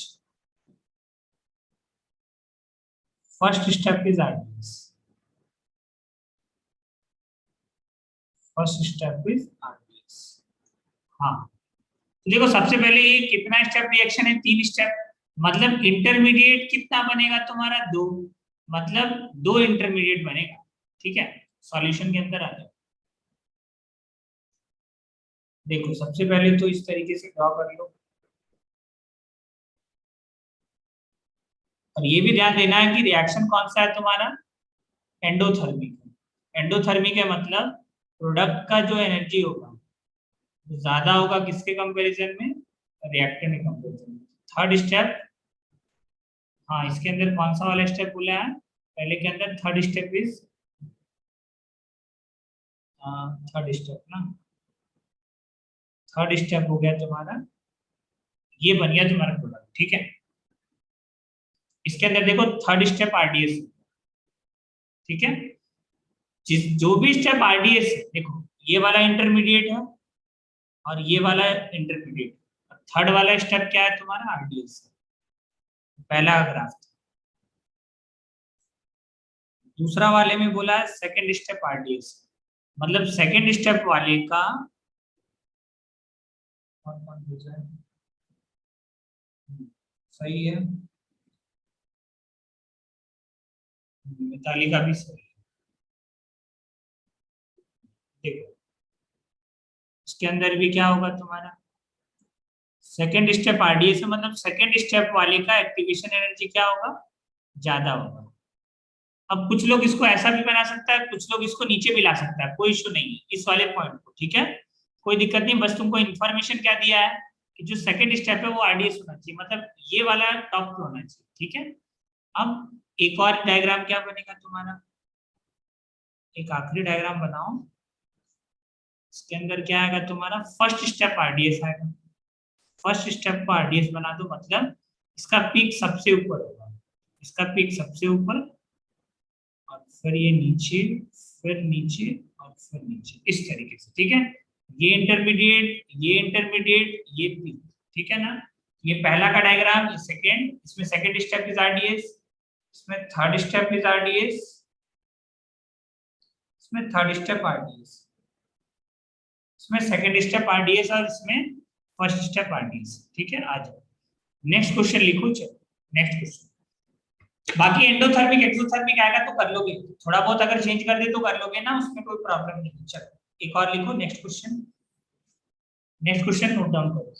first step is RDS, first step is RDS. हाँ तो देखो सबसे पहले ये कितना स्टेप रिएक्शन है? 3 स्टेप, मतलब इंटरमीडिएट कितना बनेगा तुम्हारा? 2, मतलब 2 इंटरमीडिएट बनेगा। ठीक है, सॉल्यूशन के अंदर आ जाओ। देखो सबसे पहले तो इस तरीके से ड्रॉ कर लो, और ये भी ध्यान देना है कि रिएक्शन कौन सा है तुम्हारा? एंडोथर्मिक। एंडोथर्मिक है मतलब प्रोडक्ट का जो एनर्जी होगा वो ज्यादा होगा किसके कंपैरिजन में? रिएक्टेंट के कंपैरिजन में। थर्ड स्टेप, हाँ इसके अंदर कौन सा वाला स्टेप बोला है? पहले के अंदर third step is, third step ना, थर्ड स्टेप हो गया तुम्हारा, ये बन गया तुम्हारा प्रोडक्ट। ठीक है, इसके अंदर देखो थर्ड स्टेप आरडीएस। ठीक है, जिस जो भी स्टेप आरडीएस है, देखो ये वाला इंटरमीडिएट है और ये वाला इंटरमीडिएट, थर्ड वाला स्टेप क्या है तुम्हारा? आरडीएस। पहला ग्राफ, दूसरा वाले में बोला है सेकंड स्टेप आरडीएस, मतलब सेकंड स्टेप वाले का कौन पूछा है? सही है, मिताली का भी सही है। देखो इसके अंदर भी क्या होगा तुम्हारा? सेकेंड स्टेप आरडीएस है, मतलब सेकेंड स्टेप वाले का एक्टिवेशन एनर्जी क्या होगा? ज्यादा होगा। अब कुछ लोग इसको ऐसा भी बना सकता है, कुछ लोग इसको नीचे भी ला सकता है, कोई इशू नहीं है इस वाले पॉइंट को। ठीक है, कोई दिक्कत नहीं, बस तुमको इन्फॉर्मेशन क्या दिया है कि जो सेकंड स्टेप है वो आरडीएस होना चाहिए, मतलब ये वाला टॉप पे होना चाहिए। ठीक है, अब एक और डायग्राम क्या बनेगा तुम्हारा? एक आखिरी डायग्राम बनाओ, इसके अंदर क्या आएगा तुम्हारा? फर्स्ट स्टेप आरडीएस आएगा। फर्स्ट स्टेप का आरडीएस बना दो, मतलब इसका पीक सबसे ऊपर होगा, इसका पीक सबसे ऊपर, और फिर ये नीचे, फिर नीचे, और फिर नीचे, इस तरीके से। ठीक है, ये इंटरमीडिएट, ये इंटरमीडिएट, ये पीक। ठीक है ना, ये पहला का डायग्राम, ये सेकेंड, इसमें सेकेंड स्टेप इज आरडीएस, इसमें थर्ड स्टेप इज आरडीएस, इसमें थर्ड स्टेप आरडीएस, इसमें सेकेंड स्टेप आरडीएस, और इसमें फर्स्ट स्टेप आरडीएस। ठीक है, आ जाओ नेक्स्ट क्वेश्चन लिखो। चलो नेक्स्ट क्वेश्चन, बाकी एंडोथर्मिक एक्सोथर्मिक आएगा तो कर लोगे, थोड़ा बहुत अगर चेंज कर दे तो कर लोगे ना, उसमें कोई प्रॉब्लम नहीं। चलो एक और लिखो, next question. Next question note down करो।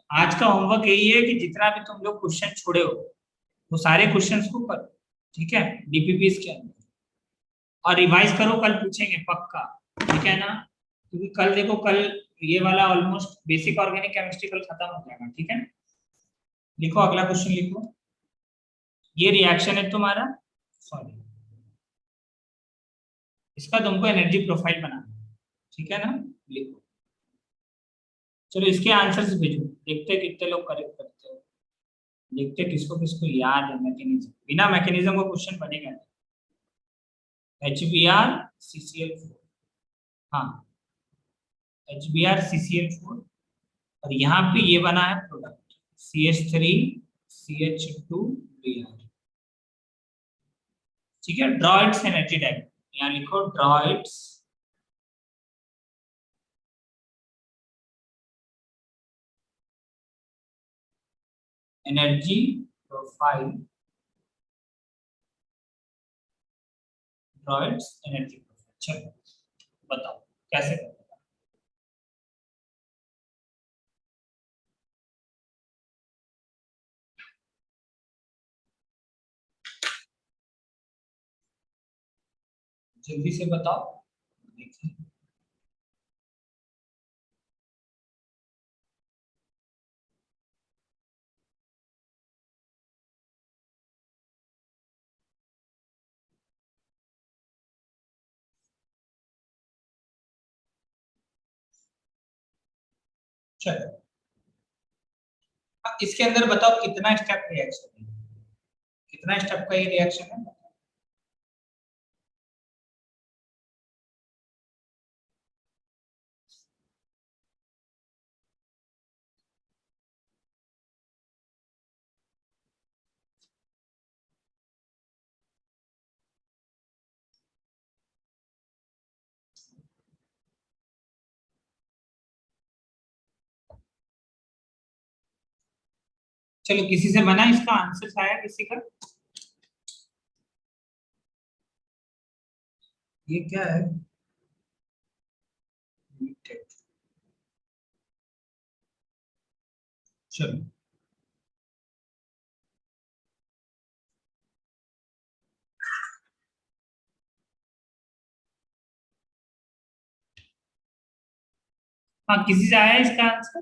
आज का होमवर्क यही है कि जितना भी तुम लोग क्वेश्चन छोड़े हो वो सारे क्वेश्चंस को करो, ठीक है, डीपीपीस के अंदर, और रिवाइज करो, कल पूछेंगे पक्का, ठीक है ना, क्योंकि कल देखो, कल ये वाला ऑलमोस्ट बेसिक ऑर्गेनिक केमिस्ट्री कल खत्म हो जाएगा, ठीक है। लिखो अगला क्वेश्चन लिखो, ये रिएक्शन है तुम्हारा, सॉरी, इसका तुमको एनर्जी प्रोफाइल बनाना है, ठीक है ना, लिखो। चलो इसके आंसर्स भेजो, देखते हैं कितने लोग करेक्ट करते हो, देखते हैं किसको किसको याद है मैकेनिज्म, बिना मैकेनिज्म का क्वेश्चन बनेगा नहीं। HBr CCl4, हाँ HBr CCl4, और यहाँ पे ये बना है प्रोडक्ट CH3CH2Br, ठीक है। ड्रॉ इट्स एनर्जी डायग्राम, यहाँ लिखो draw it's energy profile, draw it's energy profile. चलो बताओ कैसे करें। जल्दी से बताओ, देखिए चलो, अब इसके अंदर बताओ कितना स्टेप रिएक्शन है, कितना स्टेप का ये रिएक्शन है। चलो किसी से बना, इसका आंसर आया किसी का, ये क्या है, चलो हाँ किसी से आया इसका आंसर,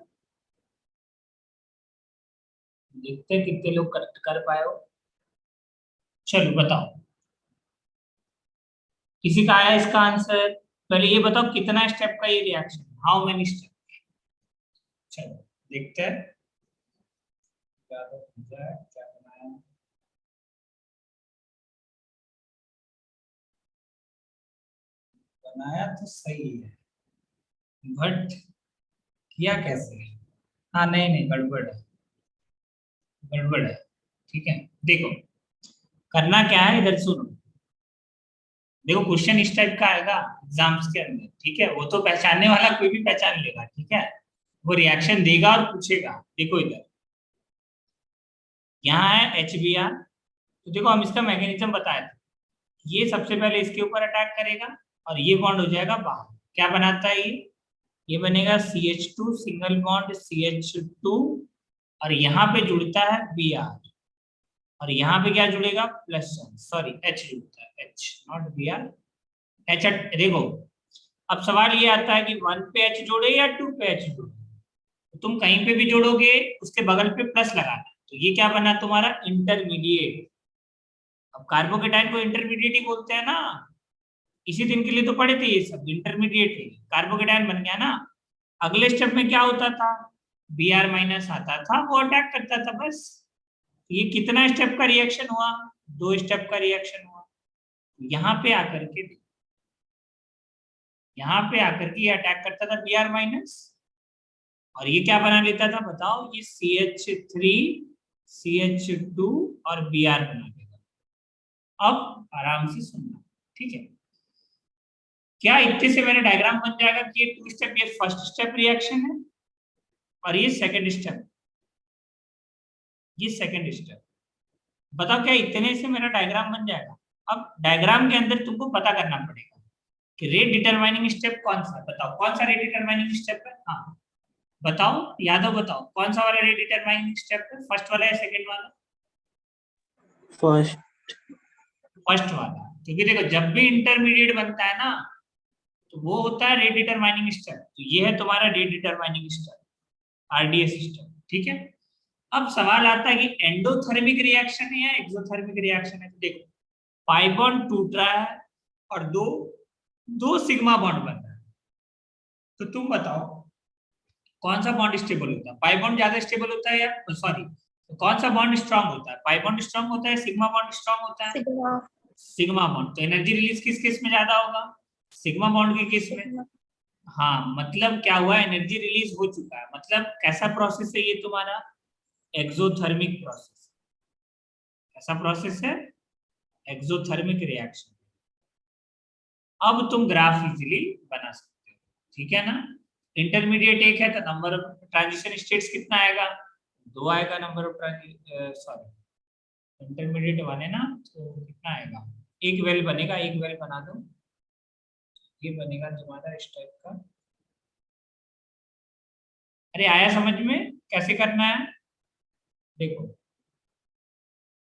देखते हैं कितने लोग करेक्ट कर पाए हो। चलो बताओ, किसी का आया इसका आंसर, पहले ये बताओ कितना स्टेप का ये रिएक्शन, हाउ मेनी स्टेप। चलो देखते हैं क्या क्या बनाया, बनाया तो सही है बट किया कैसे, हाँ नहीं नहीं गड़बड़ है, गड़बड़ है, ठीक है। देखो करना क्या है, इधर सुनो, देखो क्वेश्चन इस टाइप का आएगा एग्जाम्स के अंदर, ठीक है, वो तो पहचानने वाला कोई भी पहचान लेगा, ठीक है, वो रिएक्शन देगा और पूछेगा। देखो इधर यहाँ है HBr, तो देखो हम इसका मैकेनिज्म बताए थे, ये सबसे पहले इसके ऊपर अटैक करेगा और ये बॉन्ड हो जाएगा बाहर, क्या बनाता है ये बनेगा CH2 सिंगल बॉन्ड CH2, और यहाँ पे जुड़ता है Br, और यहाँ पे क्या जुड़ेगा प्लस, सॉरी H जुड़ता है, H नॉट Br, H। देखो अब सवाल ये आता है कि 1 पे H जोड़े या 2 पे H जोड़े, तो तुम कहीं पे भी जोड़ोगे उसके बगल पे प्लस लगाना, तो ये क्या बना तुम्हारा इंटरमीडिएट। अब कार्बोकेटाइन को इंटरमीडिएट ही बोलते हैं ना, इसी दिन के लिए तो पढ़े थे ये सब, इंटरमीडिएट है, कार्बोकेटाइन बन गया ना। अगले स्टेप में क्या होता था, Br माइनस आता था, वो अटैक करता था बस। ये कितना स्टेप का रिएक्शन हुआ, 2 स्टेप का रिएक्शन हुआ। यहाँ पे आकर के, यहाँ पे आकर के ये अटैक करता था Br माइनस, और ये क्या बना लेता था बताओ, ये CH3 CH2 और Br बना लेगा। अब आराम से सुनना, ठीक है, क्या इतने से मेरा डायग्राम बन जाएगा कि ये 2 स्टेप, ये फर्स्ट स्टेप रिएक्शन है और ये सेकंड स्टेप, ये सेकंड स्टेप। बताओ क्या इतने से मेरा डायग्राम बन जाएगा? अब डायग्राम के अंदर तुमको पता करना पड़ेगा कि रेट डिटरमाइनिंग स्टेप कौन सा है। बताओ कौन सा रेट डिटरमाइनिंग स्टेप है? हाँ बताओ, यादव बताओ कौन सा वाला रेट डिटरमाइनिंग स्टेप है? फर्स्ट वाला या सेकंड वाला? फर्स्ट। फर्स्ट वाला। क्योंकि देखो जब भी इंटरमीडिएट बनता है ना तो वो होता है रेट डिटरमाइनिंग स्टेप। तो ये है तुम्हारा rate determining step, RDS step. ठीक है, अब सवाल आता है कि एंडोथर्मिक रिएक्शन है या एक्सोथर्मिक रिएक्शन है। तो देखो पाई बॉन्ड टूट रहा है और दो सिग्मा बॉन्ड बन रहा है, तो तुम बताओ कौन सा बॉन्ड स्टेबल होता है? पाई बॉन्ड ज्यादा स्टेबल होता है या सॉरी तो कौन सा बॉन्ड स्ट्रांग होता है? पाई बॉन्ड स्ट्रांग होता है, सिग्मा बॉन्ड स्ट्रांग होता है? sigma, sigma bond. तो एनर्जी रिलीज किस केस में ज्यादा होगा? सिग्मा बॉन्ड के केस में। sigma, हाँ मतलब क्या हुआ, एनर्जी रिलीज हो चुका है। मतलब कैसा प्रोसेस है ये तुम्हारा? Exothermic process. कैसा प्रोसेस है? Exothermic reaction. अब तुम ग्राफ इजीली बना सकते हो, ठीक है ना? इंटरमीडिएट एक है तो नंबर ऑफ ट्रांजिशन स्टेट्स कितना आएगा? 2 आएगा नंबर ऑफ सॉरी इंटरमीडिएट 1 है ना, तो कितना आएगा? एक वेल बनेगा, एक वेल बना दो, ये बनेगा तुम्हारा इस टाइप का। अरे आया समझ में कैसे करना है? देखो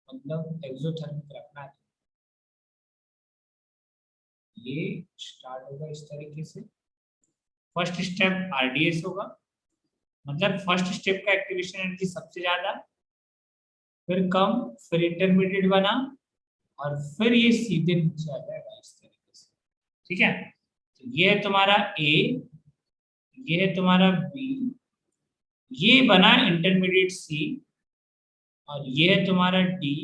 मतलब एक्सोथर्मिक रखना है, ये स्टार्ट होगा इस तरीके से। फर्स्ट स्टेप आरडीएस होगा, मतलब फर्स्ट स्टेप का एक्टिवेशन एनर्जी सबसे ज्यादा, फिर कम, फिर इंटरमीडिएट बना और फिर ये सीधे नीचे आ जाएगा इस तरीके से। ठीक है, तो ये है तुम्हारा ए, ये है तुम्हारा बी, ये बना इंटरमीडिएट सी, और ये है तुम्हारा डी,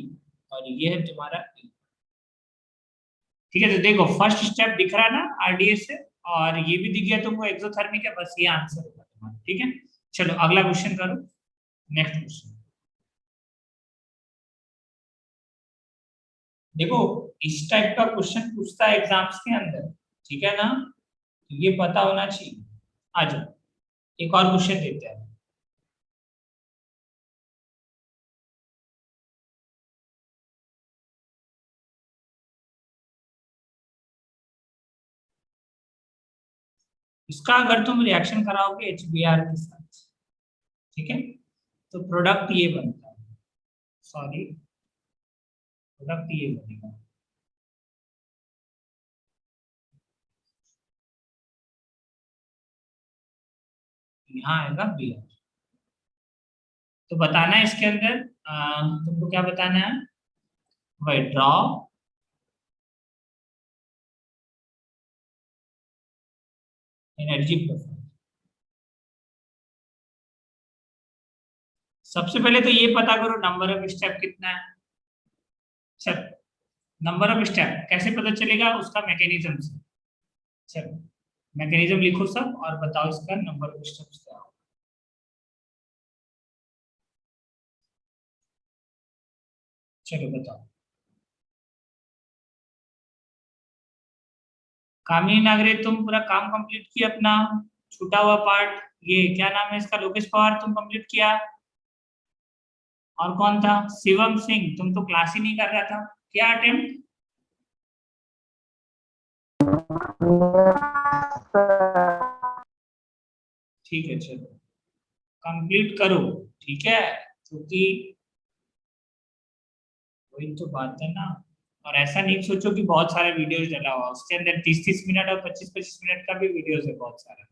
और ये है तुम्हारा ई। ठीक है, तो देखो फर्स्ट स्टेप दिख रहा है ना आरडीएस से, और ये भी दिख गया तुमको एक्सोथर्मिक है। बस ये आंसर होगा तुम्हारा। ठीक है, चलो अगला क्वेश्चन करो, नेक्स्ट क्वेश्चन। देखो इस टाइप का क्वेश्चन पूछता है एग्जाम्स के अंदर, ठीक है ना, तो ये पता होना चाहिए। आ जाओ एक और क्वेश्चन देते हैं। इसका अगर तुम रिएक्शन कराओगे HBr के साथ, ठीक है, तो प्रोडक्ट ये बनता है, सॉरी प्रोडक्ट ये बनेगा। यहाँ आएगा Br। तो बताना है इसके अंदर तुमको क्या बताना है? भाई ड्रॉ एनर्जी प्रोफाइल। सबसे पहले तो ये पता करो नंबर ऑफ स्टेप कितना है। चल नंबर ऑफ स्टेप कैसे पता चलेगा? उसका मैकेनिज्म से। चलो मैकेनिज्म लिखो सब और बताओ इसका नंबर ऑफ स्टेप्स क्या होगा। चलो बताओ। कामिनी नागरे तुम पूरा काम कंप्लीट किया अपना, छूटा हुआ पार्ट, ये क्या नाम है इसका, लोकेश पवार तुम कंप्लीट किया, और कौन था? शिवम सिंह, तुम तो क्लास ही नहीं कर रहा था, क्या अटेम्प्ट? ठीक है चलो कंप्लीट करो, ठीक है, क्योंकि वही तो बात है ना। और ऐसा नहीं सोचो कि बहुत सारे वीडियोस डला हुआ, उसके अंदर 30-30 मिनट और 25-25 मिनट का भी वीडियोस है बहुत सारा।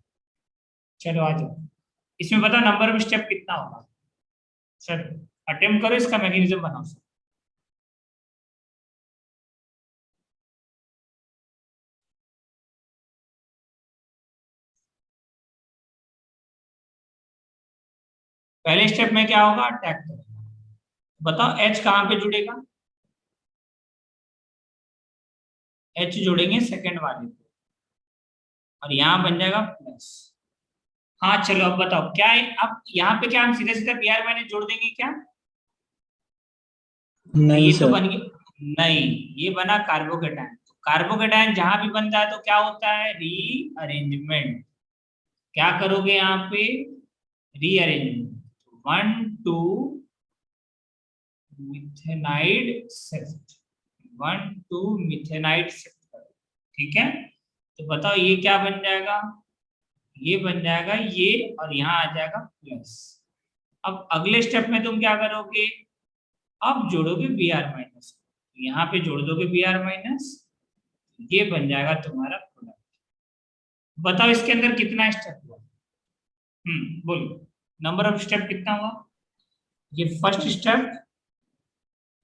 चलो आ जाओ, इसमें बताओ नंबर ऑफ स्टेप कितना होगा। चलो अटेम्प्ट करो, इसका मैकेनिज्म बनाओ सब। पहले स्टेप में क्या होगा? अटैक करेगा। बताओ H कहाँ पे जुड़ेगा? H जोड़ेंगे सेकंड वाले पे, और यहाँ बन जाएगा प्लस। हाँ चलो अब बताओ क्या है, अब यहाँ पे क्या हम सीधे सीधे Br माइनस जोड़ देंगे क्या? नहीं ये तो सर। बन गया, नहीं ये बना कार्बोकेटायन। तो कार्बोकेटायन जहां भी बनता है तो क्या होता है, रीअरेंजमेंट। क्या करोगे यहाँ पे, रीअरेंजमेंट। 1 2 मिथेनाइड शिफ्ट, 1 2 मिथेनाइड शिफ्ट करो, ठीक है। तो बताओ ये क्या बन जाएगा, ये बन जाएगा ये, और यहाँ आ जाएगा प्लस। अब अगले स्टेप में तुम क्या करोगे, अब जोड़ोगे Br माइनस, यहाँ पे जोड़ दोगे Br माइनस, ये बन जाएगा तुम्हारा प्रोडक्ट। बताओ इसके अंदर कितना स्टेप हुआ, बोलो नंबर ऑफ स्टेप कितना हुआ। ये फर्स्ट स्टेप,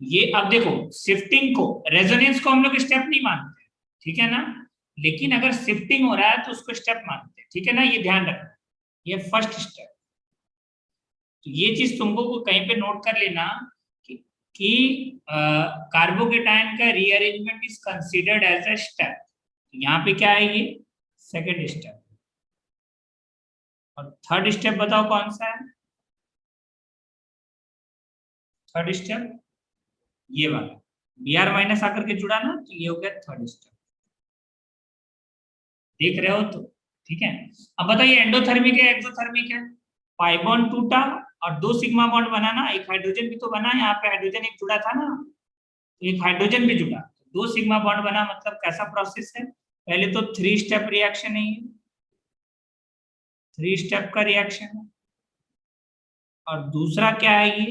ये अब देखो शिफ्टिंग को, रेजोनेंस को हम लोग स्टेप नहीं मानते, ठीक है ना, लेकिन अगर शिफ्टिंग हो रहा है तो उसको स्टेप मानते हैं, ठीक है ना, ये ध्यान रखना, ये फर्स्ट स्टेप। तो ये चीज तुमको कहीं पे नोट कर लेना कि कार्बोकेटायन का rearrangement is considered as a step. यहाँ पे क्या है, ये सेकेंड स्टेप। और थर्ड स्टेप बताओ कौन सा है, थर्ड स्टेप ये वाला, Br माइनस आकर के जुड़ा ना, तो ये हो गया थर्ड स्टेप। देख रहे हो तो, ठीक है। अब बताइए एंडोथर्मिक है एक्सोथर्मिक है, पाई बॉन्ड टूटा और 2 सिग्मा बॉन्ड बना ना, एक हाइड्रोजन भी तो बना, यहाँ पे हाइड्रोजन एक जुड़ा था ना, तो एक हाइड्रोजन भी जुड़ा, 2 सिग्मा बॉन्ड बना, मतलब कैसा प्रोसेस है, पहले तो 3 स्टेप रिएक्शन है ये, 3 स्टेप का रिएक्शन है। और दूसरा क्या है, ये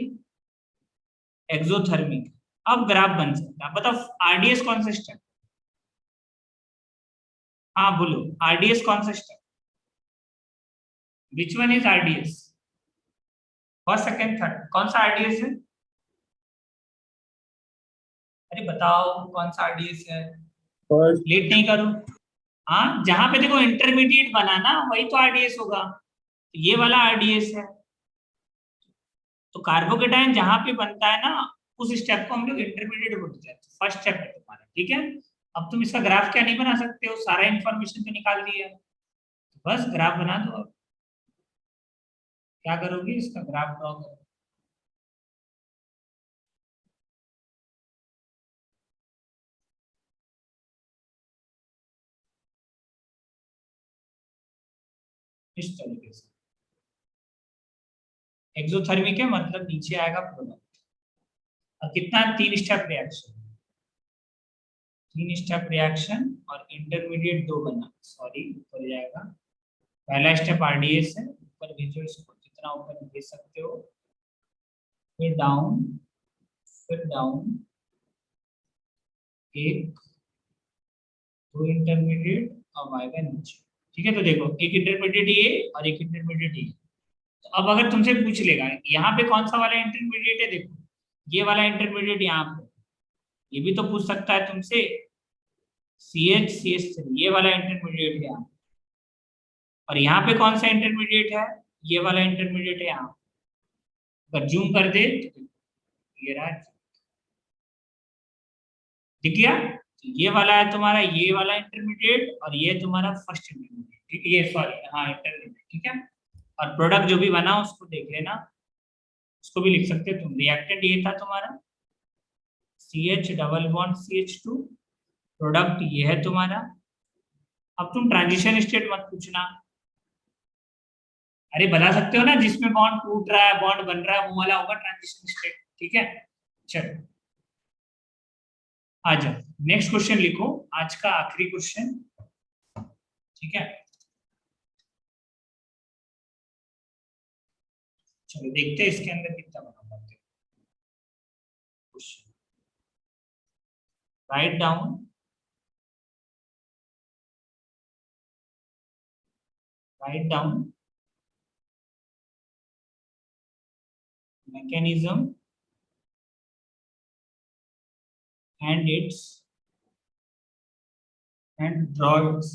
एक्सोथर्मिक। अब ग्राफ बन सकता है, बताओ आरडीएस कौन सा स्टेप, हाँ बोलो आरडीएस कौन सा step, which one is RDS, first second third कौन सा आरडीएस है, अरे बताओ कौन सा आरडीएस है, लेट नहीं करो। हाँ जहां पे देखो इंटरमीडिएट बना ना वही तो आरडीएस होगा, ये वाला आरडीएस है। तो कार्बोकेटायन जहां पे बनता है ना उस स्टेप को हम लोग इंटरमीडिएट बोलते हैं, फर्स्ट स्टेप है तुम्हारा, ठीक है। अब तुम इसका ग्राफ क्या नहीं बना सकते हो, सारा इंफॉर्मेशन तो निकाल दिया है, तो बस ग्राफ बना दो। अब क्या करोगे, इसका ग्राफ ड्रॉ करो। इस तरीके से एक्सोथर्मिक है, मतलब नीचे आएगा प्रोडक्ट। और कितना, 3 स्टेप रिएक्शन, 3 स्टेप रिएक्शन और इंटरमीडिएट 2 बना, सॉरी ऊपर जाएगा। पहला स्टेप आरडीएस है, ऊपर भेजो इसको, जितना ऊपर भेज सकते हो, फिर डाउन, फिर डाउन, 1 2 इंटरमीडिएट अब आएगा नीचे, ठीक है। तो देखो एक इंटरमीडिएट ये और एक इंटरमीडिएट ये। तो अब अगर तुमसे पूछ लेगा यहाँ पे कौन सा वाला इंटरमीडिएट है, देखो ये वाला इंटरमीडिएट यहाँ पे, ये भी तो पूछ सकता है तुमसे, CH ये वाला इंटरमीडिएट है यहाँ, और यहाँ पे कौन सा इंटरमीडिएट है, ये वाला इंटरमीडिएट है यहाँ। अगर जूम कर दे तो ये रहा, दिख गया। तो ये वाला है तुम्हारा, ये वाला इंटरमीडिएट, और ये तुम्हारा फर्स्ट इंटरमीडिएट, ठीक है, ये सॉरी हाँ इंटरमीडिएट, ठीक है। और प्रोडक्ट जो भी बना उसको देख लेना, उसको भी लिख सकते हो तुम। रिएक्टेंट ये था तुम्हारा CH double bond CH2, product ये है तुम्हारा। अब तुम ट्रांजिशन स्टेट मत पूछना, अरे बता सकते हो ना, जिसमें बॉन्ड टूट रहा है बॉन्ड बन रहा है वो वाला होगा ट्रांजिशन स्टेट, ठीक है। चलो आ जाओ, नेक्स्ट क्वेश्चन लिखो, आज का आखिरी क्वेश्चन, ठीक है। चलो देखते हैं इसके अंदर कितना बना पाते हैं question. Write down, write down mechanism and its and draw its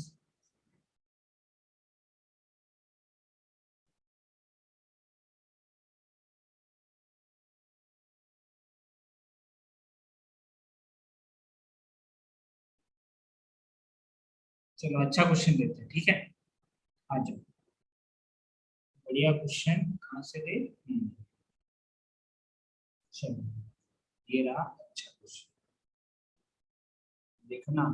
चलो अच्छा क्वेश्चन देते हैं, ठीक है। आ जाओ, बढ़िया क्वेश्चन, कहाँ से दे, चलो ये रहा अच्छा क्वेश्चन, देखना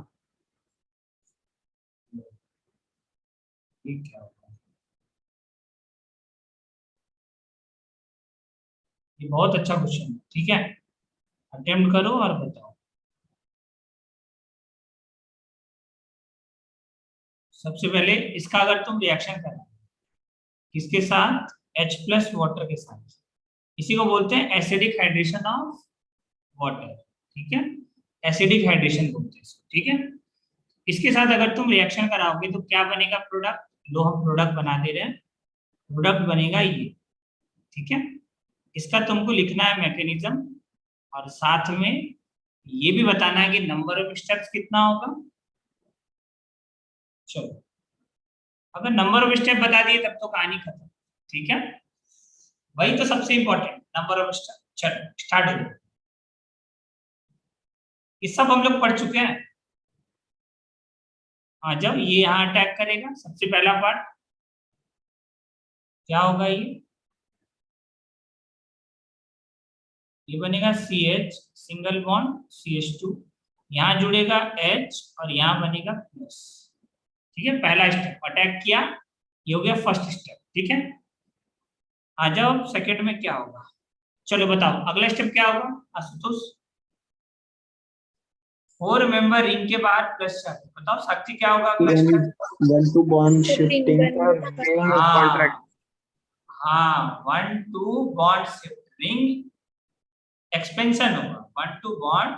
ये क्या होगा? ये बहुत अच्छा क्वेश्चन है, ठीक है, अटेम्प्ट करो और बताओ। सबसे पहले इसका अगर तुम रिएक्शन करना, किसके साथ? H+ वाटर के साथ, इसी को बोलते हैं एसिडिक हाइड्रेशन ऑफ वाटर, ठीक है, एसिडिक हाइड्रेशन बोलते हैं इसको, ठीक है। इसके साथ अगर तुम रिएक्शन कराओगे तो क्या बनेगा प्रोडक्ट? लो हम प्रोडक्ट बना दे रहे हैं, प्रोडक्ट बनेगा ये, ठीक है। इसका तुमको लिखना है मैकेनिज्म, और साथ में ये भी बताना है कि नंबर ऑफ स्टेप्स कितना होगा। चलो, अगर नंबर ऑफ स्टेप बता दिए तब तो कहानी खत्म, ठीक है, वही तो सबसे इंपॉर्टेंट, नंबर ऑफ स्टेप। चलो स्टार्ट हो, ये सब हम लोग पढ़ चुके हैं। हाँ, जब ये यहाँ अटैक करेगा, सबसे पहला पार्ट क्या होगा? ये बनेगा CH सिंगल बॉन्ड CH2, यहाँ जुड़ेगा H और यहाँ बनेगा प्लस, ठीक है। पहला स्टेप अटैक किया, ये हो गया फर्स्ट स्टेप, ठीक है। आ जाओ सेकेंड में क्या होगा, चलो बताओ अगला स्टेप क्या होगा आशुतोष? 4 मेंबर रिंग के बाहर प्लस चार्ज, बताओ साक्षी क्या होगा अगला step? 1 to bond shifting. Ring हाँ कॉन्ट्रैक्ट, हाँ, 1 to bond shift, ring expansion होगा, 1 to बॉन्ड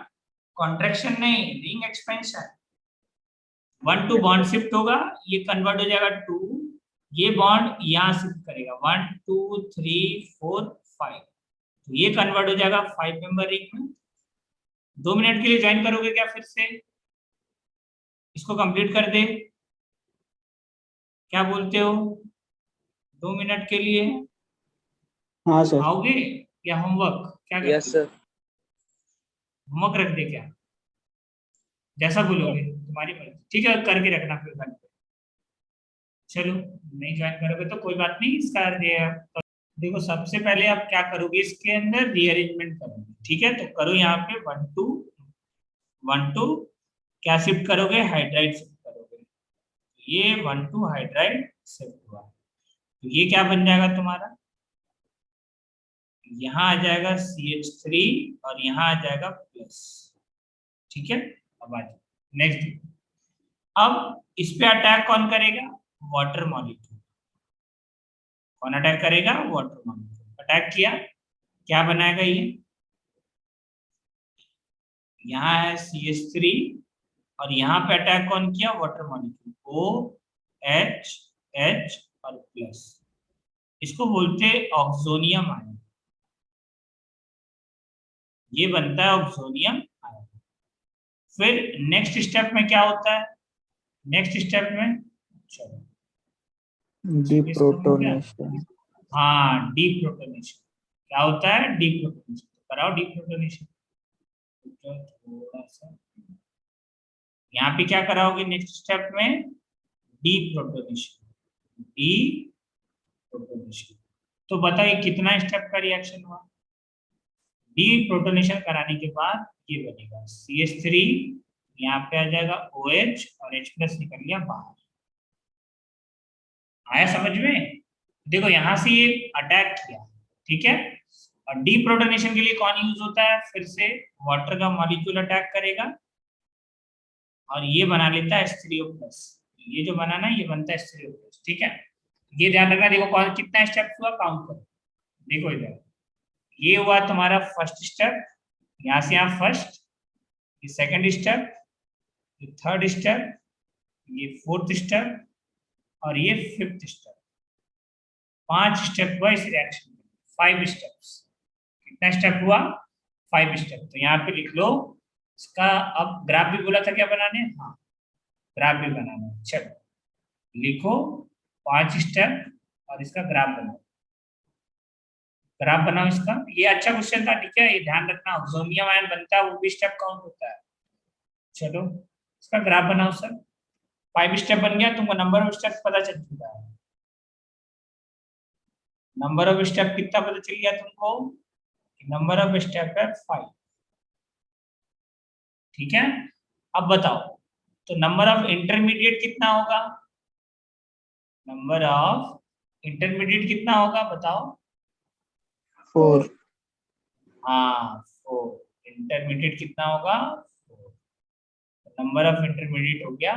कॉन्ट्रैक्शन नहीं, ring expansion. 1 to bond shift होगा, ये कन्वर्ट हो जाएगा 2, ये बॉन्ड यहाँ शिफ्ट करेगा 1 2 3 4 5, तो ये कन्वर्ट हो जाएगा 5 मेंबर रिंग में। 2 मिनट के लिए ज्वाइन करोगे क्या फिर से? इसको कंप्लीट कर दे, क्या बोलते हो? 2 मिनट के लिए हाँ सर। आओगे या होमवर्क? क्या करते यस सर। होमवर्क रख दे क्या? जैसा बोलोगे तुम्हारी मर्जी, ठीक है, करके रखना फिर घर पे। चलो नहीं ज्वाइन करोगे तो कोई बात नहीं, इसका देखो सबसे पहले आप क्या करोगे, इसके अंदर रीअरेंजमेंट करोगे, ठीक है। तो करो यहाँ पे 1 2 क्या शिफ्ट करोगे? हाइड्राइड शिफ्ट करोगे, ये 1 2 हाइड्राइड शिफ्ट हुआ, तो ये क्या बन जाएगा तुम्हारा? यहाँ आ जाएगा CH3 और यहाँ आ जाएगा प्लस, ठीक है। अब आ जाओ नेक्स्ट, अब इस पे अटैक कौन करेगा? Water molecule. कौन अटैक करेगा? Water molecule. अटैक किया, क्या बनाएगा ये? यहाँ है CH3 और यहाँ पे अटैक कौन किया? वाटर मॉलिक्यूल, OH H और प्लस, इसको बोलते हैं ऑक्सोनियम आयन, ये बनता है ऑक्सोनियम आयन। फिर नेक्स्ट स्टेप में क्या होता है? नेक्स्ट स्टेप में चलो डिप्रोटोनेशन। हाँ, डीप्रोटोनेशन। क्या होता है? डीप्रोटोनेशन, तो कराओ डीप्रोटोनेशन। तो थोड़ा सा यहाँ पे क्या कराओगे नेक्स्ट स्टेप में? Deprotonation, deprotonation. तो बताइए कितना स्टेप का रिएक्शन हुआ? डीप्रोटोनेशन कराने के बाद ये बनेगा CH3, यहाँ पे आ जाएगा OH और H+ निकल गया बाहर। आया समझ में? देखो यहां से ये अटैक किया, ठीक है, और डीप्रोटोनेशन के लिए कौन यूज होता है? फिर से वाटर का मॉलिक्यूल अटैक करेगा और ये बना लेता है H3O+, ये जो बनाना है ये बनता है H3O+, ठीक है। ये ध्यान रखना, देखो कौन कितना स्टेप हुआ काउंट करो, देखो इधर ये हुआ तुम्हारा फर्स्ट स्टेप, यहाँ से यहाँ फर्स्ट, ये सेकंड स्टेप, ये थर्ड स्टेप, ये फोर्थ स्टेप और ये फिफ्थ स्टेप। 5 स्टेप हुआ इस रिएक्शन में, 5 स्टेप्स। कितना स्टेप हुआ? 5 स्टेप। तो यहाँ पे लिख लो इसका। अब ग्राफ भी बोला था क्या बनाने? हाँ, ग्राफ भी बनाना है। चलो लिखो 5 स्टेप और इसका ग्राफ बनाओ, ग्राफ बनाओ इसका। ये अच्छा क्वेश्चन था, ठीक है, ये ध्यान रखना, ऑक्सोनियम आयन बनता है वो भी स्टेप काउंट होता है। चलो इसका ग्राफ बनाओ सर। 5 स्टेप बन गया, तुमको नंबर ऑफ स्टेप पता चल चुका है। नंबर ऑफ स्टेप कितना पता चल गया तुमको? नंबर ऑफ स्टेप है 5, ठीक है। अब बताओ तो नंबर ऑफ इंटरमीडिएट कितना होगा? नंबर ऑफ इंटरमीडिएट कितना होगा बताओ? 4. हाँ 4। इंटरमीडिएट कितना होगा? 4। नंबर ऑफ इंटरमीडिएट हो गया।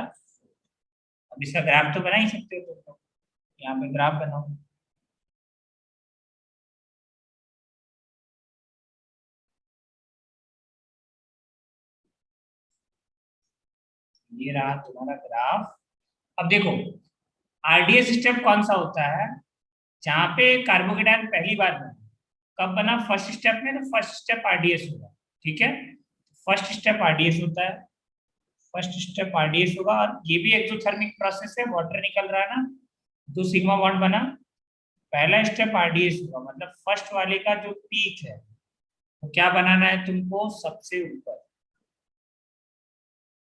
अब इसका ग्राफ तो बना ही सकते हो तुम लोग। यहाँ पे ग्राफ बनाओ। ये रहा तुम्हारा ग्राफ। अब देखो आरडीएस स्टेप कौन सा होता है? जहां पे कार्बोकेटायन पहली बार बना। कब बना? फर्स्ट स्टेप में। तो फर्स्ट स्टेप आरडीएस होगा। ठीक है, फर्स्ट स्टेप आरडीएस होता है। फर्स्ट स्टेप आरडीएस होगा। और ये भी एक्सोथर्मिक प्रोसेस है, वाटर निकल रहा है ना, 2 सिग्मा बॉन्ड बना। पहला स्टेप आरडीएस होगा, मतलब फर्स्ट वाले का जो पीक है तो क्या बनाना है तुमको? सबसे ऊपर।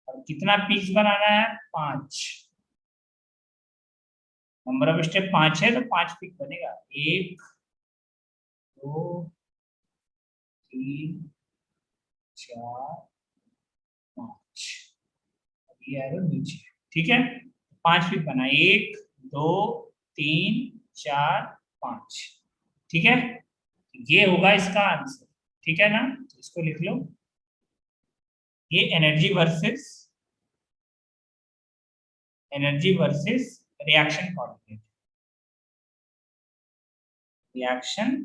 और कितना पीक्स बनाना है? 5। नंबर ऑफ स्टेप 5 है तो 5 पीक बनेगा। 1 2 3 4 5। ये एरो नीचे। ठीक है, 5 पीक बना। 1 2 3 4 5। ठीक है, ये होगा इसका आंसर। ठीक है ना, तो इसको लिख लो। ये energy versus reaction coordinate. Reaction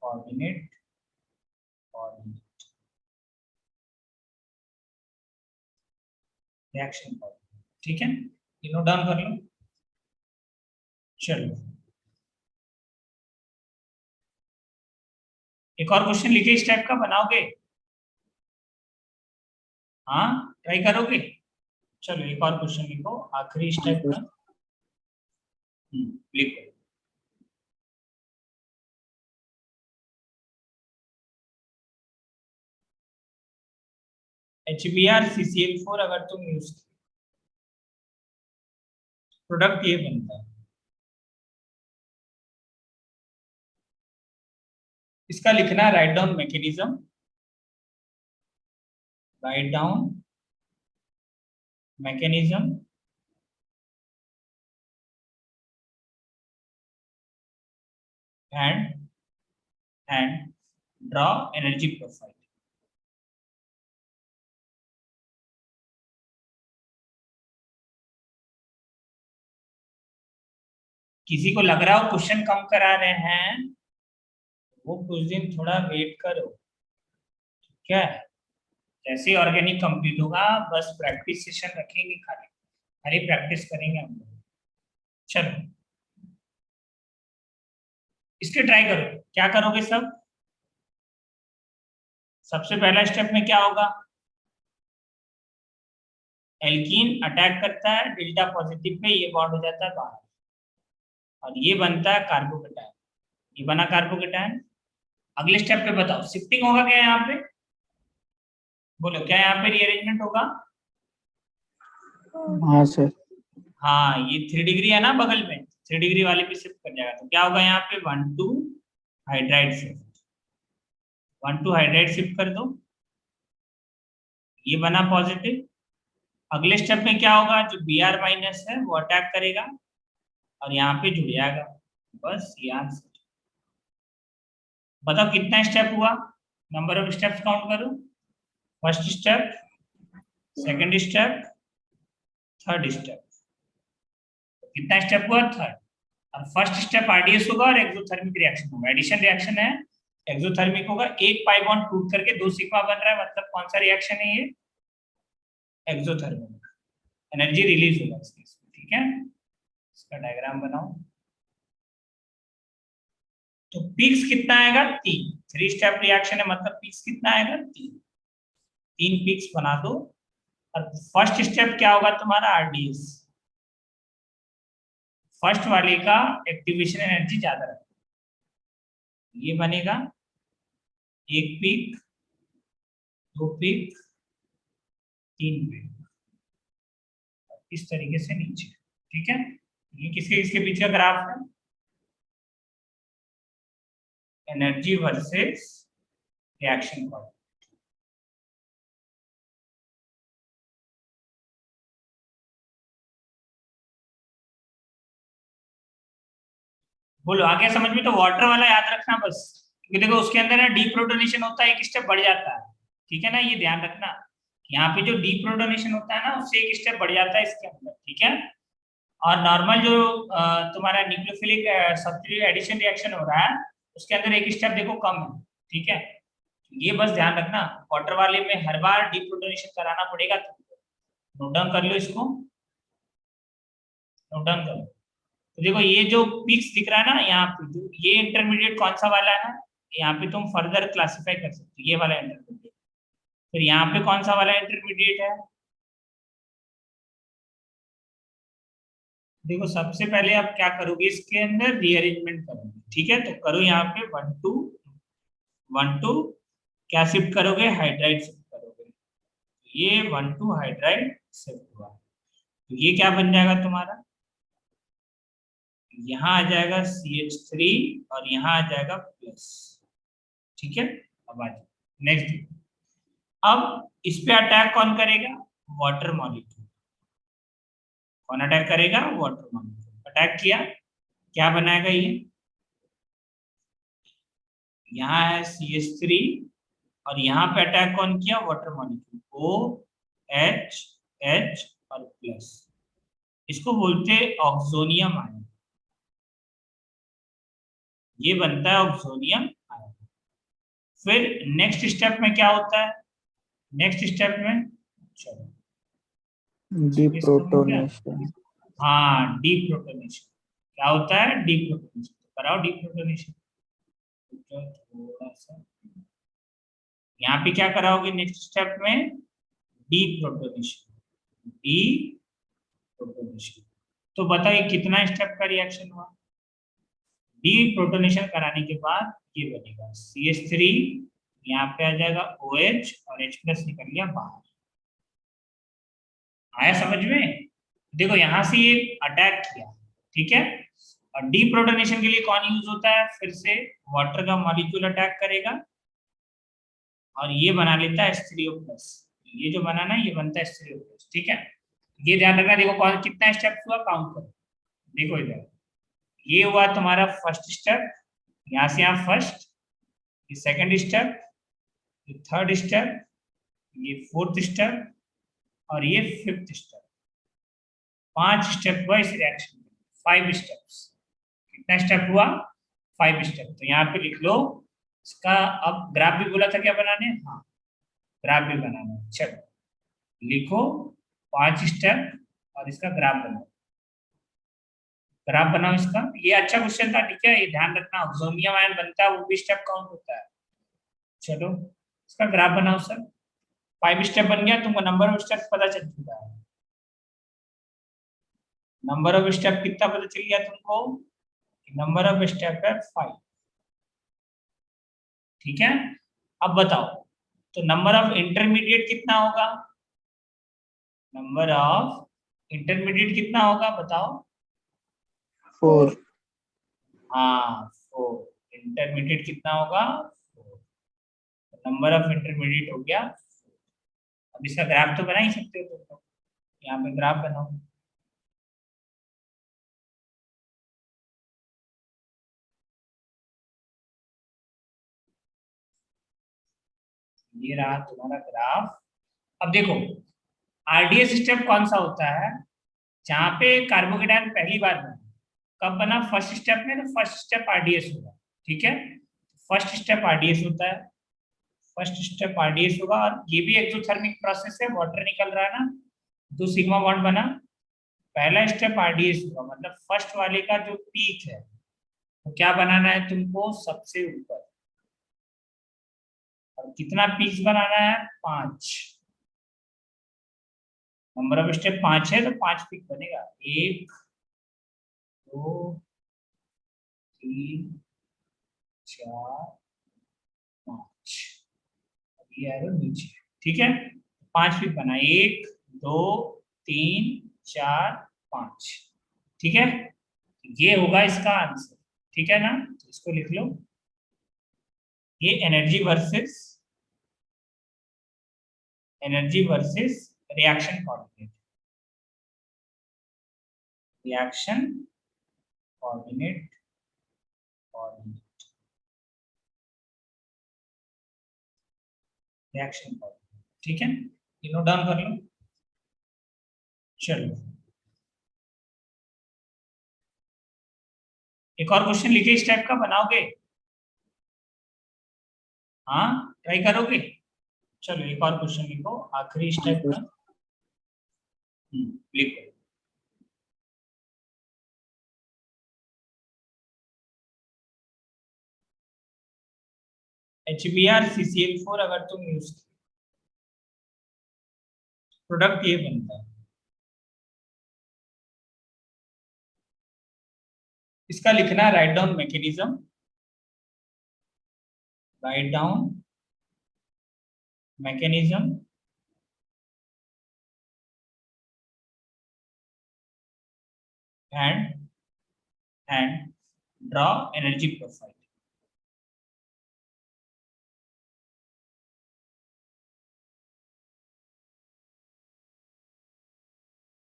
coordinate reaction coordinate. ठीक है, ये नोट डाउन कर लो। चलो एक और क्वेश्चन लिखे इस टाइप का, बनाओगे? हाँ ट्राई करोगे? चलो एक और क्वेश्चन लिखो आखिरी इस टाइप का। लिखो। HBr CCl4 अगर तुम यूज प्रोडक्ट ये बनता है। इसका लिखना है write down mechanism. Write down mechanism and draw energy profile. किसी को लग रहा हो क्वेश्चन कम करा रहे हैं, वो कुछ दिन थोड़ा वेट करो। ठीक है, जैसे ऑर्गेनिक कंप्लीट होगा बस प्रैक्टिस सेशन रखेंगे, खाली खाली प्रैक्टिस करेंगे हम लोग। चलो इसके ट्राई करो। क्या करोगे सब? सबसे पहला स्टेप में क्या होगा? एल्कीन अटैक करता है डेल्टा पॉजिटिव पे, ये बॉन्ड हो जाता है बाहर और ये बनता है कार्बोकेटायन। ये बना कार्बोकेटायन। अगले स्टेप पे बताओ शिफ्टिंग होगा क्या यहाँ पे? बोलो क्या यहाँ पे रीअरेंजमेंट होगा? हाँ सर. हाँ ये 3 डिग्री है ना बगल में, 3 डिग्री वाले पे शिफ्ट कर जाएगा। तो क्या होगा यहाँ पे? 1 2 हाइड्राइड शिफ्ट। 1 2 हाइड्राइड शिफ्ट कर दो, ये बना पॉजिटिव। अगले स्टेप में क्या होगा? जो Br माइनस है वो अटैक करेगा और यहाँ पे जुड़ जाएगा। बस ये आंसर। बताओ कितना स्टेप हुआ? नंबर ऑफ स्टेप्स काउंट करो। First step, second step, third step. कितना स्टेप हुआ? थर्ड। और फर्स्ट स्टेप आरडीएस होगा और एक्सोथर्मिक रिएक्शन होगा। एडिशन रिएक्शन है, एक्सोथर्मिक होगा। एक पाई बॉन्ड टूट करके 2 सिग्मा बन रहा है, मतलब कौन सा रिएक्शन है ये? एक्सोथर्मिक। एनर्जी रिलीज होगा इसके। ठीक है, इसका डायग्राम बनाओ। तो पीक्स कितना आएगा? 3। 3 स्टेप रिएक्शन है, मतलब पीक्स कितना आएगा? 3 पीक्स बना दो। और फर्स्ट स्टेप क्या होगा तुम्हारा? आरडीएस। फर्स्ट वाले का एक्टिवेशन एनर्जी ज्यादा है, ये बनेगा 1 पीक, 2 पीक, 3 पीक, इस तरीके से नीचे। ठीक है, ये किसके किसके बीच का ग्राफ है? Energy versus reaction coordinate. बोलो आ गया समझ में? तो वाटर वाला याद रखना बस, क्योंकि देखो उसके अंदर ना डीप्रोटोनेशन होता है, एक स्टेप बढ़ जाता है, ठीक है ना, ये ध्यान रखना। यहाँ पे जो डीप्रोटोनेशन होता है ना, उससे एक स्टेप बढ़ जाता है इसके अंदर, ठीक है। और नॉर्मल जो तुम्हारा न्यूक्लियोफिलिक सब्स्टिट्यूट एडिशन रिएक्शन हो रहा है, उसके अंदर एक स्टेप देखो कम है, ठीक है। ये बस ध्यान रखना, वाटर वाले में हर बार डीप्रोटोनेशन कराना पड़ेगा तुमको। नोट डाउन कर लो इसको, नोट डाउन कर लो। तो देखो ये जो पिक्स दिख रहा है ना यहाँ पे, जो ये इंटरमीडिएट कौन सा वाला है, यहाँ पे तुम फर्दर क्लासिफाई कर सकते हो, ये वाला इंटरमीडिएट। फिर यहाँ पे कौन सा वाला इंटरमीडिएट है, देखो सबसे पहले आप क्या करोगे, इसके अंदर रीअरेंजमेंट करोगे, ठीक है। तो करो यहाँ पे 1 2 क्या शिफ्ट करोगे, हाइड्राइड शिफ्ट करोगे। ये 1 2 हाइड्राइड शिफ्ट हुआ, तो ये क्या बन जाएगा तुम्हारा, यहाँ आ जाएगा CH3 और यहाँ आ जाएगा प्लस, ठीक है। अब आ जाओ नेक्स्ट। अब इस पे अटैक कौन करेगा, वाटर मॉलिक्यूल। कौन अटैक करेगा, वाटर मॉलिक्यूल। अटैक किया, क्या बनाएगा ये, यहाँ है CH3 और यहाँ पे अटैक कौन किया, वाटर मॉलिक्यूल, OH H और प्लस। इसको बोलते हैं ऑक्सोनियम आयन, ये बनता है ऑक्सोनियम आयन। फिर नेक्स्ट स्टेप में क्या होता है, नेक्स्ट स्टेप में चलो डीप्रोटोनेशन। हाँ डीप्रोटोनेशन, क्या होता है डीप्रोटोनेशन, तो कराओ डीप्रोटोनेशन। तो थोड़ा सा यहाँ पे क्या कराओगे नेक्स्ट स्टेप में, डीप्रोटोनेशन, डीप्रोटोनेशन। तो बताइए कितना स्टेप का रिएक्शन हुआ, डीप्रोटोनेशन कराने के बाद ये बनेगा CH3, यहाँ पे आ जाएगा OH और H प्लस निकल गया बाहर। आया समझ में? देखो यहां से ये अटैक किया, ठीक है। और डीप्रोटोनेशन के लिए कौन यूज होता है, फिर से वाटर का मॉलिक्यूल अटैक करेगा और ये बना लेता है H3O+। ये जो बनाना है ये बनता है H3O+, ठीक है। ये ध्यान रखना, देखो कौन कितना स्टेप हुआ काउंट करो। देखो इधर ये हुआ तुम्हारा फर्स्ट स्टेप, यहाँ से यहाँ फर्स्ट, ये सेकंड स्टेप, ये थर्ड स्टेप, ये फोर्थ स्टेप और ये फिफ्थ स्टेप। 5 स्टेप हुआ इस रिएक्शन में, 5 स्टेप्स। कितना स्टेप हुआ, 5 स्टेप। तो यहाँ पे लिख लो इसका। अब ग्राफ भी बोला था क्या बनाने, हाँ ग्राफ भी बनाना है। चलो लिखो 5 स्टेप और इसका ग्राफ बनाओ, ग्राफ बनाओ इसका। ये अच्छा क्वेश्चन था, ठीक है, ये ध्यान रखना, ऑक्सोनियम आयन बनता है वो भी स्टेप काउंट होता है। चलो इसका ग्राफ बनाओ सर। 5 स्टेप बन गया, तुमको नंबर ऑफ स्टेप पता चल चुका है। नंबर ऑफ स्टेप कितना पता चल गया तुमको, नंबर ऑफ स्टेप है 5, ठीक है। अब बताओ तो नंबर ऑफ इंटरमीडिएट कितना होगा, नंबर ऑफ इंटरमीडिएट कितना होगा बताओ। 4। हाँ 4। इंटरमीडिएट कितना होगा 4, नंबर ऑफ इंटरमीडिएट हो गया। अब इसका ग्राफ तो बना ही सकते हो तुम, यहाँ पे ग्राफ बनाओ। ये रहा तुम्हारा ग्राफ। अब देखो RDS स्टेप कौन सा होता है, जहां पे कार्बोकेटायन पहली बार बना, कब बना, फर्स्ट स्टेप में, तो फर्स्ट स्टेप RDS होगा, ठीक है। फर्स्ट स्टेप RDS होता है, फर्स्ट स्टेप RDS होगा। और ये भी एक्सोथर्मिक प्रोसेस है, वाटर निकल रहा है ना, 2 सिग्मा बॉन्ड बना, पहला स्टेप RDS होगा, मतलब फर्स्ट वाले का जो पीक है तो क्या बनाना है तुमको, सबसे ऊपर। और कितना पीक्स बनाना है, 5। नंबर ऑफ स्टेप 5 है तो 5 पीक बनेगा, 1 2 3 4 5। ये एरो नीचे, ठीक है। 5 पीक बना, 1 2 3 4 5, ठीक है। ये होगा इसका आंसर, ठीक है ना, तो इसको लिख लो। ये energy versus reaction coordinate, reaction coordinate coordinate, reaction coordinate. ठीक है, ये नोट डाउन कर लो। चलो एक और क्वेश्चन लिखे इस टाइप का, बनाओगे? हाँ ट्राई करोगे? चलो एक और क्वेश्चन लिखो आखिरी इस टाइप का। लिखो। HBr CCl4 अगर तुम यूज, प्रोडक्ट ये बनता है, इसका लिखना है write down mechanism, write down mechanism and draw energy profile।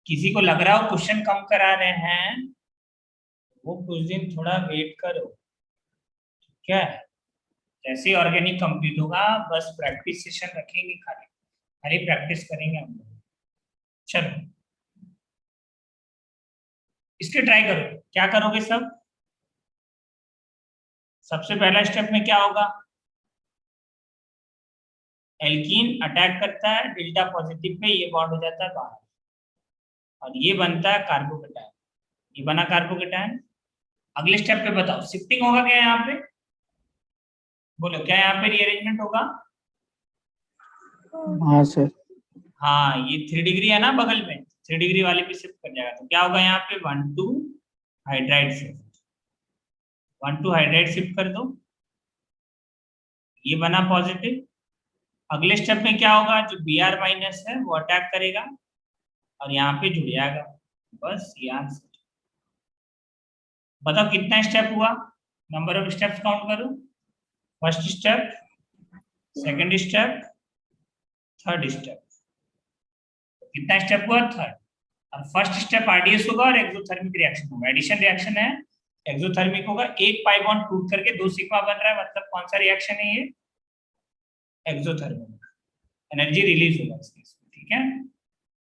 किसी को लग रहा हो क्वेश्चन कम करा रहे हैं, वो कुछ दिन थोड़ा वेट करो, ठीक है? जैसे ऑर्गेनिक कंप्लीट होगा बस प्रैक्टिस सेशन रखेंगे, खाली खाली प्रैक्टिस करेंगे हम लोग। चलो इसके ट्राई करो, क्या करोगे सब? सबसे पहला स्टेप में क्या होगा? एल्कीन अटैक करता है डेल्टा पॉजिटिव पे, ये बॉन्ड हो जाता है बाहर और ये बनता है कार्बोकेटायन, ये बना कार्बोकेटायन। अगले स्टेप पे बताओ शिफ्टिंग होगा क्या यहाँ पे? बोलो क्या यहाँ पे रीअरेंजमेंट होगा? हाँ सर। हाँ ये 3 डिग्री है ना बगल में, 3 डिग्री वाले पे शिफ्ट कर जाएगा, तो क्या होगा यहाँ पे 1,2 हाइड्राइड शिफ्ट, 1,2 हाइड्राइड शिफ्ट कर दो, ये बना पॉजिटिव। अगले स्टेप में क्या होगा? जो Br माइनस है वो अटैक करेगा और यहाँ पे जुड़ जाएगा, बस ये आंसर। बताओ कितना स्टेप हुआ? नंबर ऑफ स्टेप्स काउंट करो। First step, second step, third step, कितना स्टेप हुआ? थर्ड। और फर्स्ट स्टेप आरडीएस होगा और एक्सोथर्मिक रिएक्शन होगा, एडिशन रिएक्शन है, एक्सोथर्मिक होगा। एक पाई बॉन्ड टूट करके 2 सिग्मा बन रहा है, मतलब कौन सा रिएक्शन है ये? एक्सोथर्मिक, एनर्जी रिलीज होगा इसके, ठीक है?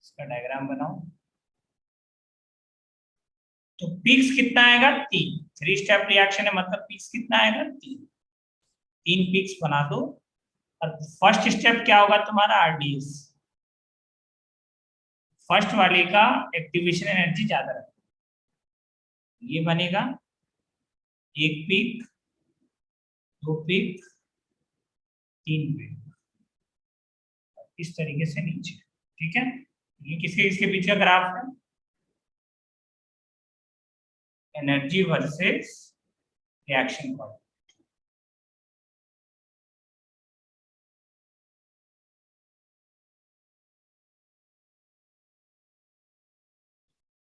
इसका डायग्राम बनाओ। तो पीक्स कितना आएगा? 3, 3 स्टेप रिएक्शन है मतलब पीक्स कितना आएगा? 3 पीक्स बना दो। और फर्स्ट स्टेप क्या होगा तुम्हारा? आरडीएस, फर्स्ट वाले का एक्टिवेशन एनर्जी ज्यादा रखा, ये बनेगा 1 पीक, 2 पीक, 3 पीक, इस तरीके से नीचे, ठीक है? ये किसके किसके बीच का ग्राफ है? Energy versus reaction coordinate.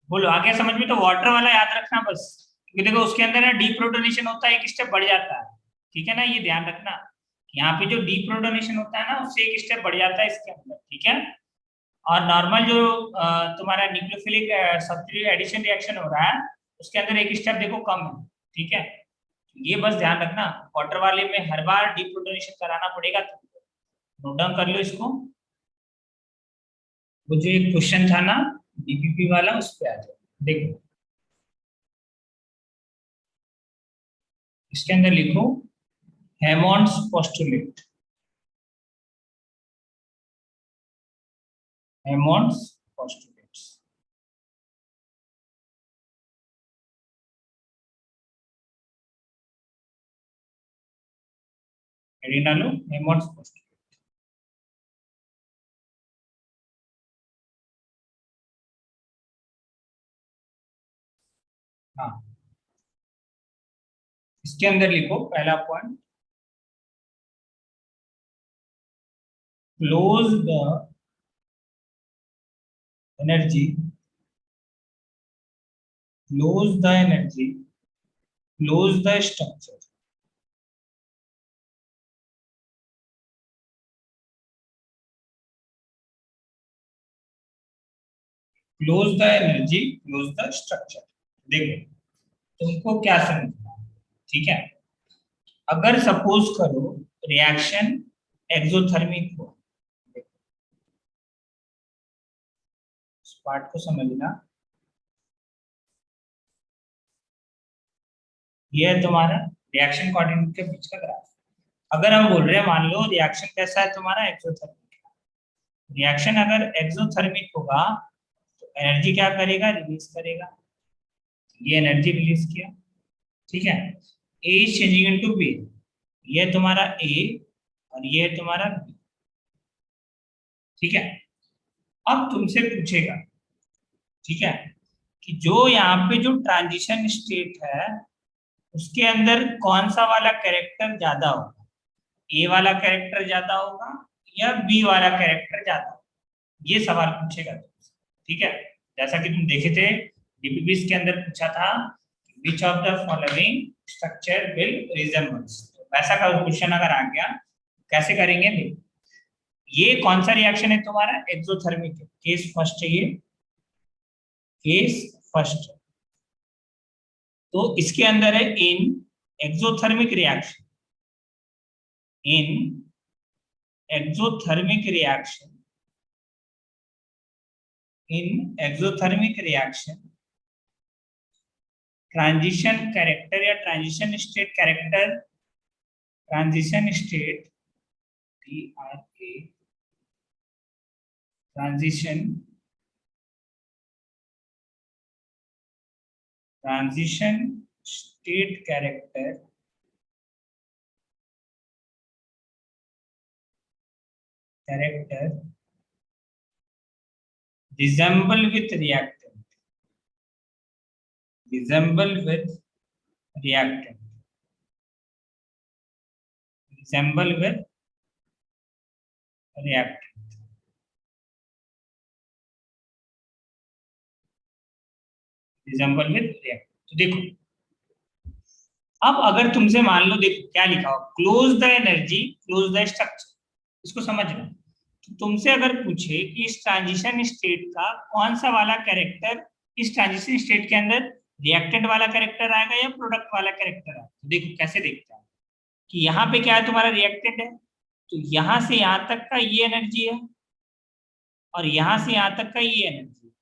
बोलो आगे समझ में? तो वाटर वाला याद रखना बस, क्योंकि देखो उसके अंदर ना डीप्रोटोनेशन होता है, एक स्टेप बढ़ जाता है, ठीक है ना? ये ध्यान रखना, यहाँ पे जो डीप्रोटोनेशन होता है ना उससे एक स्टेप बढ़ जाता है इसके अंदर, ठीक है? और नॉर्मल जो तुम्हारा न्यूक्लियोफिलिक सब्स्टिट्यूट एडिशन रिएक्शन हो रहा है उसके अंदर एक स्टेप देखो कम है, ठीक है? ये बस ध्यान रखना, वाटर वाले में हर बार डीप्रोटोनेशन कराना पड़ेगा, नोट डाउन कर लो इसको। वो जो एक क्वेश्चन था ना डीपीपी वाला, उस पे आ जाओ, देखो इसके अंदर लिखो हेमॉन्ड्स पोस्टुलेट, हेमॉन्ड्स पोस्टुलेट्स। हेडिंग डालो हेमॉन्ड्स पोस्टुलेट। हाँ इसके अंदर लिखो पहला point, close the energy, close the energy, close the structure, close the energy, close the structure. देखो तुमको क्या समझना, ठीक है। अगर सपोज करो रिएक्शन एक्सोथर्मिक हो, इस पार्ट को समझना, ये है तुम्हारा रिएक्शन कोऑर्डिनेट के बीच का ग्राफ। अगर हम बोल रहे हैं मान लो रिएक्शन कैसा है तुम्हारा एक्सोथर्मिक, रिएक्शन अगर एक्सोथर्मिक होगा तो एनर्जी क्या करेगा, रिलीज करेगा। ये एनर्जी रिलीज किया, ठीक है। ए इज चेंजिंग इनटू बी, ये तुम्हारा ए और ये है तुम्हारा बी, ठीक है। अब तुमसे पूछेगा, ठीक है, कि जो यहाँ पे जो ट्रांजिशन स्टेट है उसके अंदर कौन सा वाला कैरेक्टर ज्यादा होगा, ए वाला कैरेक्टर ज्यादा होगा या बी वाला कैरेक्टर ज्यादा होगा, ये सवाल पूछेगा तुमसे, ठीक है। जैसा कि तुम देखे थे डीपीपीएस के अंदर पूछा था which of the following structure will resembles, वैसा का क्वेश्चन अगर आ गया कैसे करेंगे। देखो ये कौन सा रिएक्शन है तुम्हारा, एक्सोथर्मिक है, केस फर्स्ट है ये, केस फर्स्ट। तो इसके अंदर है इन एक्सोथर्मिक रिएक्शन, इन एक्सोथर्मिक रिएक्शन, इन एक्सोथर्मिक रिएक्शन ट्रांजिशन कैरेक्टर या transition state character, transition state TRA, transition state character resemble with reactant, resemble with reactant, resemble with reactant, resemble with reactant। तो देखो अब अगर तुमसे मान लो, देखो क्या लिखा हो, close the energy close the structure, इसको समझना। तो तुमसे अगर पूछे कि इस ट्रांजिशन स्टेट का कौन सा वाला कैरेक्टर इस ट्रांजिशन स्टेट के अंदर रिएक्टेंट वाला कैरेक्टर आएगा या प्रोडक्ट वाला कैरेक्टर आएगा, तो देखो कैसे देखते हैं कि यहाँ पे क्या है तुम्हारा रिएक्टेंट है, तो यहाँ से यहाँ तक का ये एनर्जी है और यहाँ से यहाँ तक का ये एनर्जी है।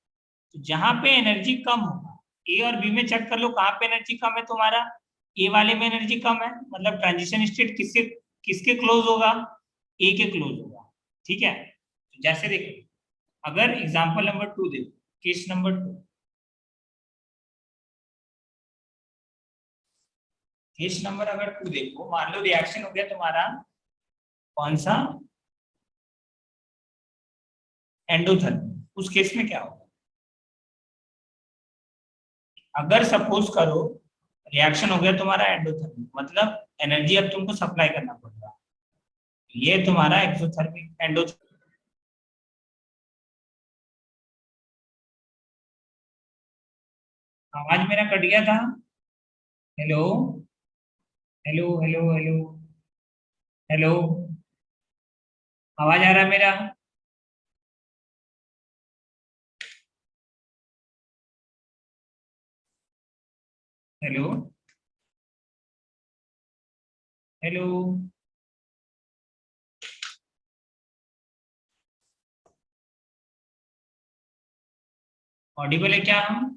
तो जहाँ पे एनर्जी कम होगा, ए और बी में चेक कर लो कहाँ पे एनर्जी कम है तुम्हारा, ए वाले में एनर्जी कम है, मतलब ट्रांजिशन स्टेट किससे किसके क्लोज होगा, ए के क्लोज होगा, ठीक है। तो जैसे देखो अगर एग्जांपल नंबर 2 देखो, केस नंबर 2, केस नंबर अगर 2 देखो, मान लो रिएक्शन हो गया तुम्हारा कौन सा, एंडोथर्मिक। उस केस में क्या होगा, अगर सपोज करो रिएक्शन हो गया तुम्हारा एंडोथर्मिक, मतलब एनर्जी अब तुमको सप्लाई करना पड़ रहा है, ये तुम्हारा एक्सोथर्मिक एंडोथर्मिक। आवाज मेरा कट गया था, hello hello hello hello hello, आवाज आ रहा है मेरा, हेलो हेलो, ऑडिबल है क्या हम,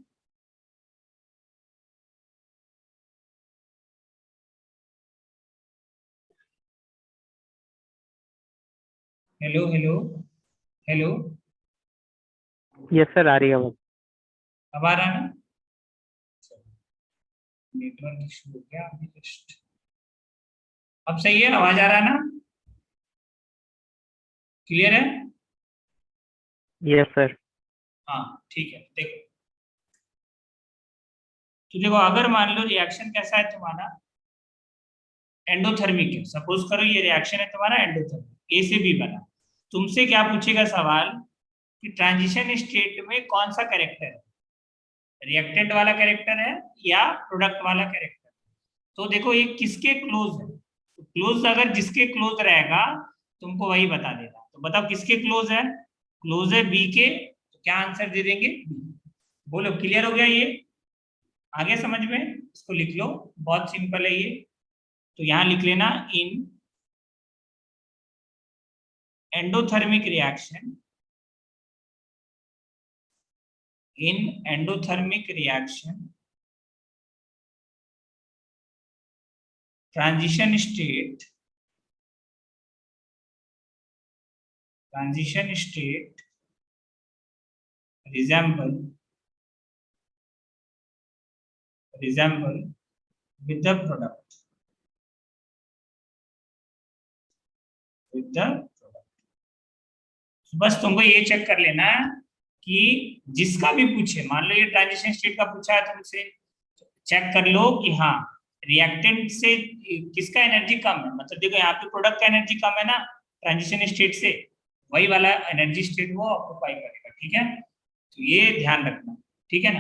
hello hello hello, yes sir, आ रही है आवाज। अब आ रहा है ना, नेटवर्क इशू हो गया अभी जस्ट, अब सही है, आवाज आ रहा है ना, क्लियर है, यस सर। हाँ ठीक है। देखो तो देखो अगर मान लो रिएक्शन कैसा है तुम्हारा, एंडोथर्मिक है, सपोज करो ये रिएक्शन है तुम्हारा एंडोथर्मिक, ए से बी बना, तुमसे क्या पूछेगा सवाल कि ट्रांजिशन स्टेट में कौन सा कैरेक्टर है, रिएक्टेंट वाला कैरेक्टर है या प्रोडक्ट वाला कैरेक्टर। तो देखो ये किसके क्लोज है, तो क्लोज अगर जिसके क्लोज रहेगा तुमको वही बता देगा। तो बताओ किसके क्लोज है, क्लोज है बी के, तो क्या आंसर दे देंगे बी। बोलो क्लियर हो गया, ये आगे समझ में। इसको लिख लो, बहुत सिंपल है ये। तो यहां लिख लेना in endothermic reaction, in endothermic reaction transition state resemble with the product, बस तुमको ये चेक कर लेना कि जिसका भी पूछे, मान लो ये ट्रांजिशन स्टेट का पूछा है तुमसे, चेक कर लो कि हाँ रिएक्टेंट से किसका एनर्जी कम है, मतलब देखो यहाँ पे प्रोडक्ट का एनर्जी कम है ना ट्रांजिशन स्टेट से, वही वाला एनर्जी स्टेट वो ऑक्युपाई करेगा। ठीक है, तो ये ध्यान रखना, ठीक है ना।